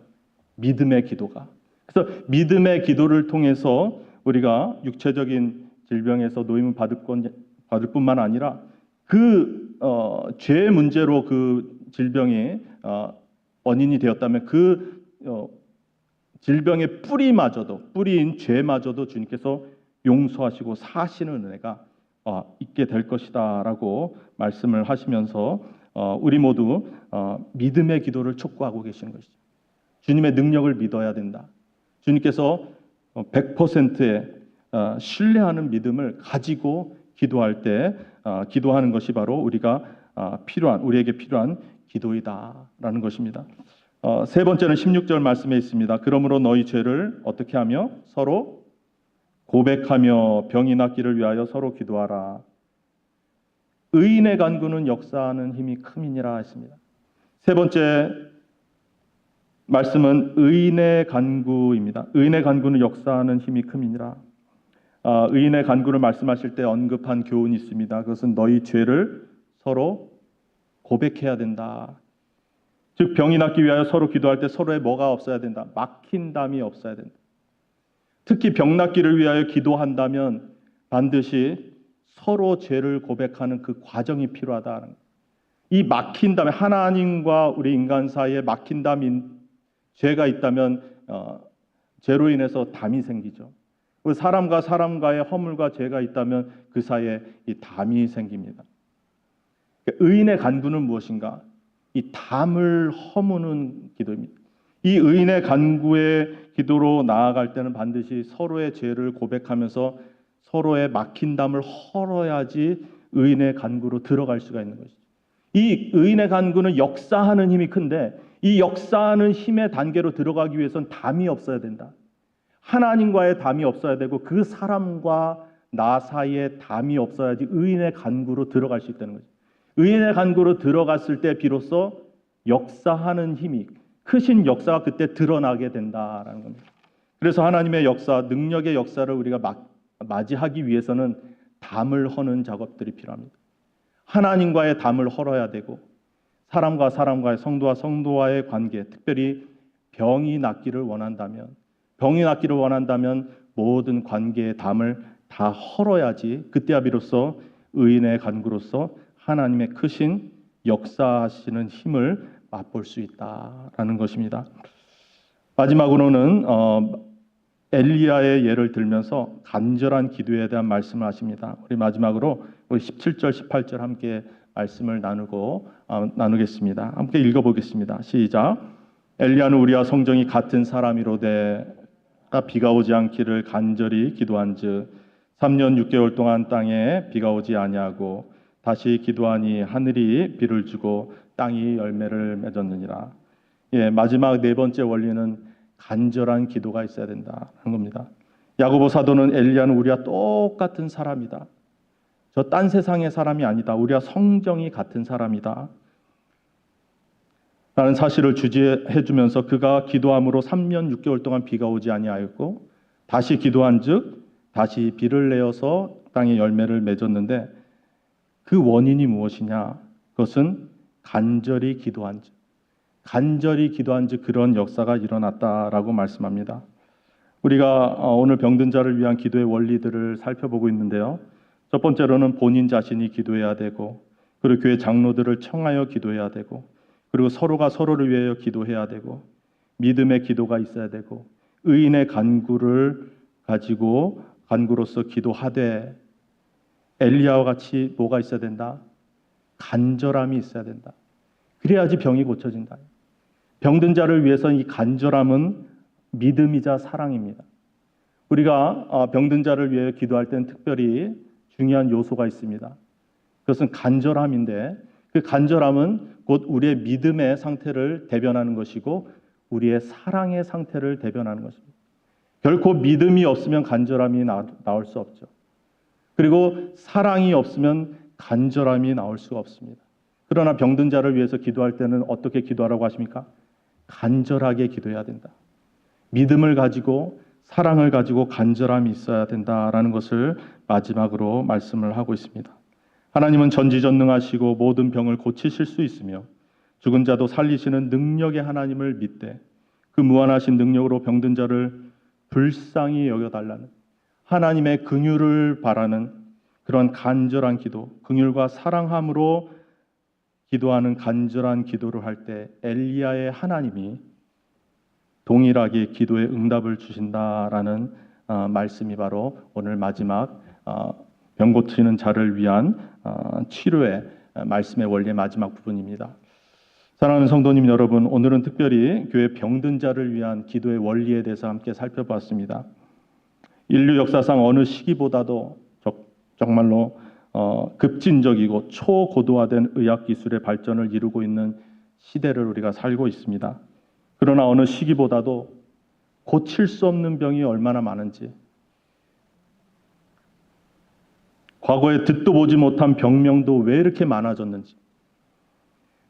믿음의 기도가. 그래서 믿음의 기도를 통해서 우리가 육체적인 질병에서 노임을 받을 뿐만 아니라 그 죄의 문제로 그 질병이 원인이 되었다면 그 질병의 뿌리인 죄마저도 주님께서 용서하시고 사시는 은혜가 있게 될 것이다라고 말씀을 하시면서 우리 모두 믿음의 기도를 촉구하고 계시는 것이죠. 주님의 능력을 믿어야 된다. 주님께서 100%의 신뢰하는 믿음을 가지고 기도할 때 기도하는 것이 바로 우리에게 필요한 기도이다라는 것입니다. 세 번째는 16절 말씀에 있습니다. 그러므로 너희 죄를 어떻게 하며 서로 고백하며 병이 낫기를 위하여 서로 기도하라. 의인의 간구는 역사하는 힘이 큼이니라 했습니다. 세 번째 말씀은 의인의 간구입니다. 의인의 간구는 역사하는 힘이 큼이니라. 의인의 간구를 말씀하실 때 언급한 교훈이 있습니다. 그것은 너희 죄를 서로 고백해야 된다. 즉 병이 낫기 위하여 서로 기도할 때 서로의 뭐가 없어야 된다? 막힌담이 없어야 된다. 특히 병 낫기를 위하여 기도한다면 반드시 서로 죄를 고백하는 그 과정이 필요하다는 거예요. 이 막힌담에 하나님과 우리 인간 사이에 막힌담이 죄가 있다면 죄로 인해서 담이 생기죠. 사람과 사람과의 허물과 죄가 있다면 그 사이에 이 담이 생깁니다. 의인의 간구는 무엇인가? 이 담을 허무는 기도입니다. 이 의인의 간구의 기도로 나아갈 때는 반드시 서로의 죄를 고백하면서 서로의 막힌 담을 헐어야지 의인의 간구로 들어갈 수가 있는 것이죠. 이 의인의 간구는 역사하는 힘이 큰데 이 역사하는 힘의 단계로 들어가기 위해서는 담이 없어야 된다. 하나님과의 담이 없어야 되고 그 사람과 나 사이에 담이 없어야지 의인의 간구로 들어갈 수 있다는 거죠. 의인의 간구로 들어갔을 때 비로소 역사하는 힘이, 크신 역사가 그때 드러나게 된다라는 겁니다. 그래서 하나님의 역사, 능력의 역사를 우리가 맞이하기 위해서는 담을 허는 작업들이 필요합니다. 하나님과의 담을 헐어야 되고 사람과 사람과의 성도와 성도와의 관계, 특별히 병이 낫기를 원한다면 모든 관계의 담을 다 헐어야지 그때야 비로소 의인의 간구로서 하나님의 크신 역사하시는 힘을 맛볼 수 있다라는 것입니다. 마지막으로는 엘리야의 예를 들면서 간절한 기도에 대한 말씀을 하십니다. 우리 마지막으로 우리 17절, 18절 함께 말씀을 나누겠습니다. 함께 읽어보겠습니다. 시작. 엘리야는 우리와 성정이 같은 사람이로되 비가 오지 않기를 간절히 기도한즉 3년 6개월 동안 땅에 비가 오지 아니하고 다시 기도하니 하늘이 비를 주고 땅이 열매를 맺었느니라. 마지막 네 번째 원리는 간절한 기도가 있어야 된다는 겁니다. 야고보 사도는 엘리야는 우리와 똑같은 사람이다. 저 딴 세상의 사람이 아니다. 우리와 성정이 같은 사람이다. 라는 사실을 주지해 주면서 그가 기도함으로 3년 6개월 동안 비가 오지 아니하였고 다시 기도한즉 다시 비를 내어서 땅에 열매를 맺었는데 그 원인이 무엇이냐? 그것은 간절히 기도한즉 그런 역사가 일어났다라고 말씀합니다. 우리가 오늘 병든 자를 위한 기도의 원리들을 살펴보고 있는데요. 첫 번째로는 본인 자신이 기도해야 되고 그리고 교회 장로들을 청하여 기도해야 되고 그리고 서로가 서로를 위하여 기도해야 되고 믿음의 기도가 있어야 되고 의인의 간구를 가지고 간구로서 기도하되 엘리야와 같이 뭐가 있어야 된다? 간절함이 있어야 된다. 그래야지 병이 고쳐진다. 병든 자를 위해서는 이 간절함은 믿음이자 사랑입니다. 우리가 병든 자를 위해 기도할 때는 특별히 중요한 요소가 있습니다. 그것은 간절함인데 그 간절함은 곧 우리의 믿음의 상태를 대변하는 것이고 우리의 사랑의 상태를 대변하는 것입니다. 결코 믿음이 없으면 간절함이 나올 수 없죠. 그리고 사랑이 없으면 간절함이 나올 수가 없습니다. 그러나 병든 자를 위해서 기도할 때는 어떻게 기도하라고 하십니까? 간절하게 기도해야 된다. 믿음을 가지고 사랑을 가지고 간절함이 있어야 된다라는 것을 마지막으로 말씀을 하고 있습니다. 하나님은 전지전능하시고 모든 병을 고치실 수 있으며 죽은 자도 살리시는 능력의 하나님을 믿되 그 무한하신 능력으로 병든 자를 불쌍히 여겨달라는 하나님의 긍휼을 바라는 그런 간절한 기도, 긍휼과 사랑함으로 기도하는 간절한 기도를 할 때 엘리야의 하나님이 동일하게 기도에 응답을 주신다라는 말씀이 바로 오늘 마지막 병 고치는 자를 위한 치료의 말씀의 원리의 마지막 부분입니다. 사랑하는 성도님 여러분, 오늘은 특별히 교회 병든 자를 위한 기도의 원리에 대해서 함께 살펴봤습니다. 인류 역사상 어느 시기보다도 정말로 급진적이고 초고도화된 의학 기술의 발전을 이루고 있는 시대를 우리가 살고 있습니다. 그러나 어느 시기보다도 고칠 수 없는 병이 얼마나 많은지, 과거에 듣도 보지 못한 병명도 왜 이렇게 많아졌는지,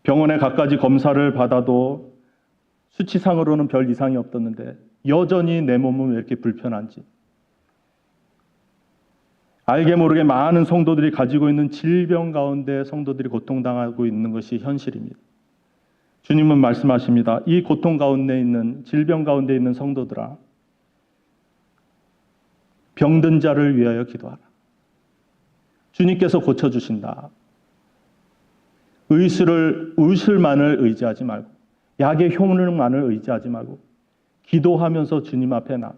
병원에 갖가지 검사를 받아도 수치상으로는 별 이상이 없었는데 여전히 내 몸은 왜 이렇게 불편한지, 알게 모르게 많은 성도들이 가지고 있는 질병 가운데 성도들이 고통당하고 있는 것이 현실입니다. 주님은 말씀하십니다. 이 고통 가운데 있는, 질병 가운데 있는 성도들아, 병든 자를 위하여 기도하라. 주님께서 고쳐주신다. 의술만을 의지하지 말고, 약의 효능만을 의지하지 말고 기도하면서 주님 앞에 나,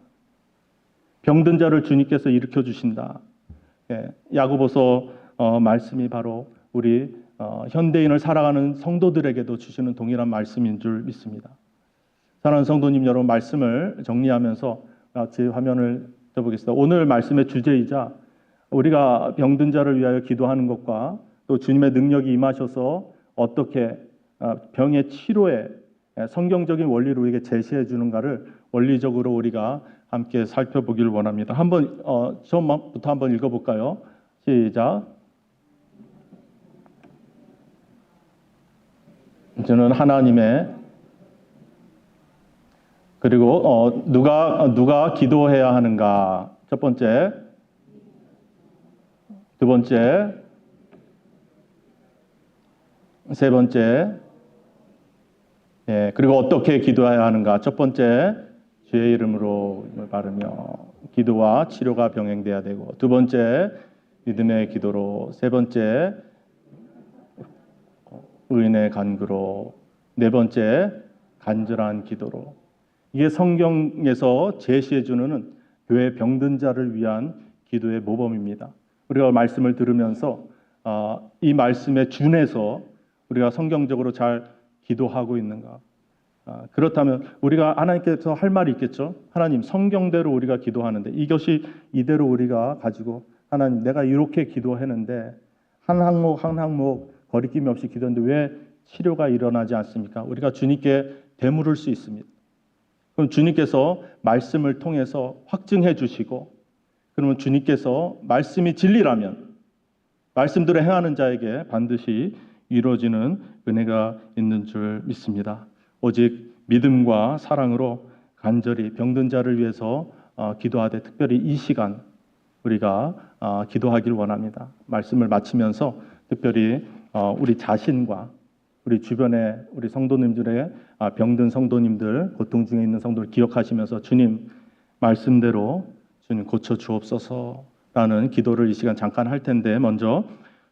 병든 자를 주님께서 일으켜 주신다. 야고보서 말씀이 바로 우리 현대인을 살아가는 성도들에게도 주시는 동일한 말씀인 줄 믿습니다. 사랑하는 성도님 여러분, 말씀을 정리하면서 같이 화면을 펴보겠습니다. 오늘 말씀의 주제이자 우리가 병든 자를 위하여 기도하는 것과 또 주님의 능력이 임하셔서 어떻게 병의 치료에 성경적인 원리를 우리에게 제시해 주는가를 원리적으로 우리가 함께 살펴보기를 원합니다. 한번 처음부터 한번 읽어볼까요? 시작. 저는 하나님의 그리고 누가 기도해야 하는가? 첫 번째, 두 번째, 세 번째, 그리고 어떻게 기도해야 하는가? 첫 번째, 주의 이름으로 바르며 기도와 치료가 병행돼야 되고, 두 번째, 믿음의 기도로, 세 번째, 의인의 간구로, 네 번째, 간절한 기도로. 이게 성경에서 제시해 주는 교회 병든 자를 위한 기도의 모범입니다. 우리가 말씀을 들으면서 이 말씀에 준해서 우리가 성경적으로 잘 기도하고 있는가? 그렇다면 우리가 하나님께서 할 말이 있겠죠. 하나님, 성경대로 우리가 기도하는데 이것이 이대로 우리가 가지고 하나님, 내가 이렇게 기도했는데 한 항목 거리낌이 없이 기도했는데 왜 치료가 일어나지 않습니까? 우리가 주님께 되물을 수 있습니다. 그럼 주님께서 말씀을 통해서 확증해 주시고, 그러면 주님께서 말씀이 진리라면 말씀대로 행하는 자에게 반드시 이루어지는 은혜가 있는 줄 믿습니다. 오직 믿음과 사랑으로 간절히 병든 자를 위해서 기도하되, 특별히 이 시간 우리가 기도하길 원합니다. 말씀을 마치면서 특별히 우리 자신과 우리 주변에 우리 성도님들의 병든 성도님들, 고통 중에 있는 성도를 기억하시면서 주님 말씀대로 주님 고쳐 주옵소서라는 기도를 이 시간 잠깐 할 텐데, 먼저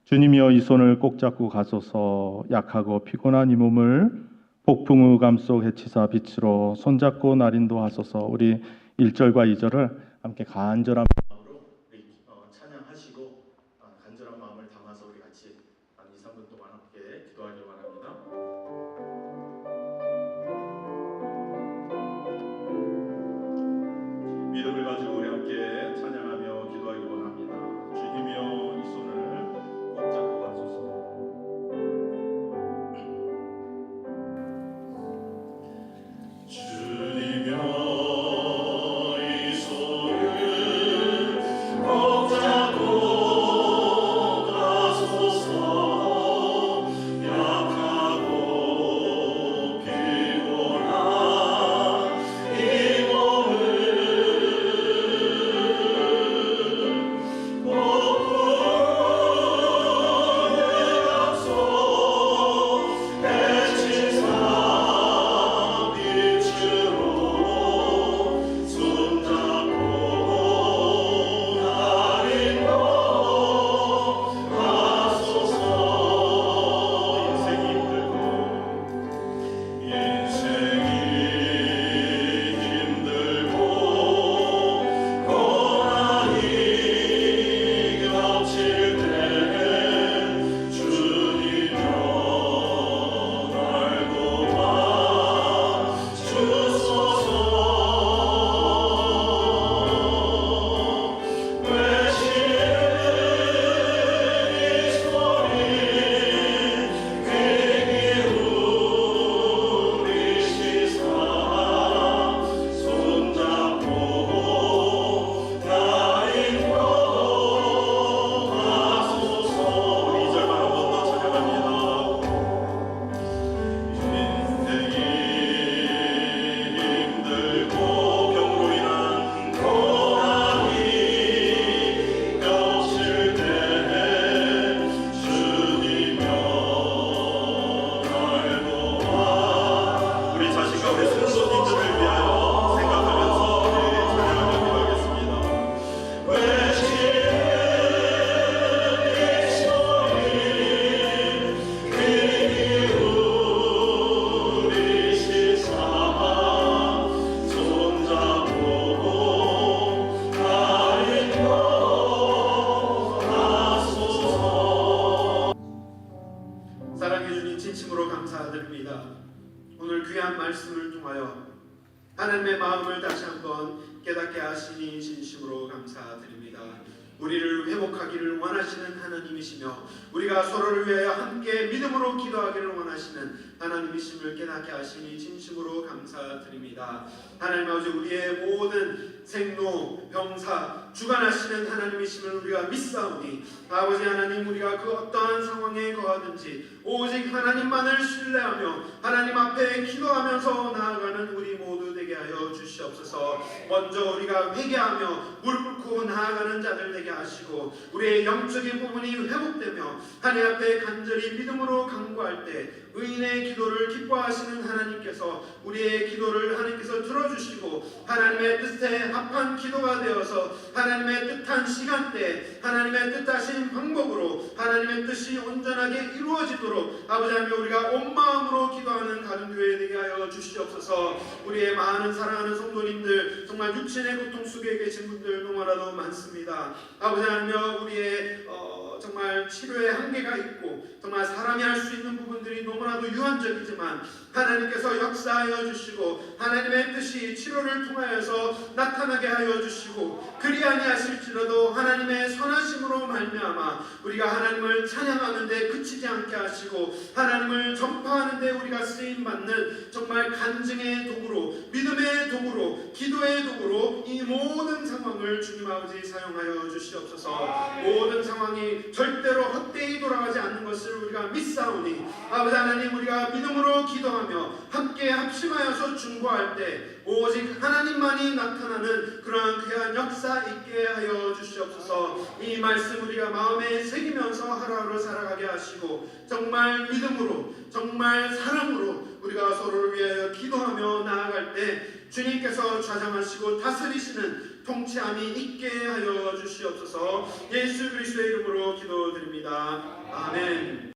주님이여 이 손을 꼭 잡고 가소서. 약하고 피곤한 이 몸을 폭풍우 감속 해치사 빛으로 손잡고 날인도 하소서. 우리 1절과 2절을 함께 간절한 마음으로 우리 찬양하시고 간절한 마음을 담아서 우리 같이 한 2, 3분 동안 함께 기도하길 바랍니다. 믿음을 가지고 우리 함께 찬양하며 기도하길 원합니다. 주님이여 이 손을 꼭 잡고 가소서. 주님이여 말씀을 통하여 하나님의 마음을 다시 한번 깨닫게 하시니 진심으로 감사드립니다. 우리를 회복하기를 원하시는 하나님이시며 우리가 서로를 위하여 함께 믿음으로 기도하기를 원하시는 하나님이심을 깨닫게 하시니 진심으로 감사드립니다. 하나님 아버지, 우리의 모든 생로, 병사 주관하시는 하나님이심을 우리가 믿사오니 아버지 하나님, 우리가 그 어떠한 상황에 거하든지 오직 하나님만을 신뢰하며 하나님 앞에 기도하면서 나아가는 우리 모두 되게 하여 주시옵소서. 먼저 우리가 회개하며 무릎 꿇고 나아가는 자들 되게 하시고 우리의 영적인 부분이 회복되며 하나님 앞에 간절히 믿음으로 간구할 때 의인의 기도를 기뻐하시는 하나님께서 우리의 기도를 하나님께서 들어주시고 하나님의 뜻에 합한 기도가 되어서 하나님의 뜻한 시간대에 하나님의 뜻하신 방법으로 하나님의 뜻이 온전하게 이루어지도록 아버지 하나님, 우리가 온 마음으로 기도하는 가정교회 되게 하여 주시옵소서. 우리의 많은 사랑하는 성도님들, 정말 육신의 고통 속에 계신 분들 너무나도 많습니다. 아버지 하나님, 우리의 정말 치료의 한계가 있고 정말 사람이 할 수 있는 부분들이 너무나도 유한적이지만 하나님께서 역사하여 주시고 하나님의 뜻이 치료를 통하여서 나타나게 하여 주시고 그리 아니하실지라도 하나님의 선하심으로 말미암아 우리가 하나님을 찬양하는 데 그치지 않게 하시고 하나님을 전파하는 데 우리가 쓰임받는 정말 간증의 도구로, 믿음의 도구로, 기도의 도구로 이 모든 상황을 주님 아버지 사용하여 주시옵소서. 모든 상황이 절대로 헛되이 돌아가지 않는 것을 우리가 믿사오니 아버지 하나님, 우리가 믿음으로 기도하며 함께 합심하여서 중보할 때 오직 하나님만이 나타나는 그러한 귀한 역사 있게 하여 주시옵소서. 이 말씀 우리가 마음에 새기면서 하루하루 살아가게 하시고 정말 믿음으로, 정말 사랑으로 우리가 서로를 위하여 기도하며 나아갈 때 주님께서 좌장하시고 다스리시는 통치함이 있게 하여 주시옵소서. 예수 그리스도의 이름으로 기도드립니다. 아멘.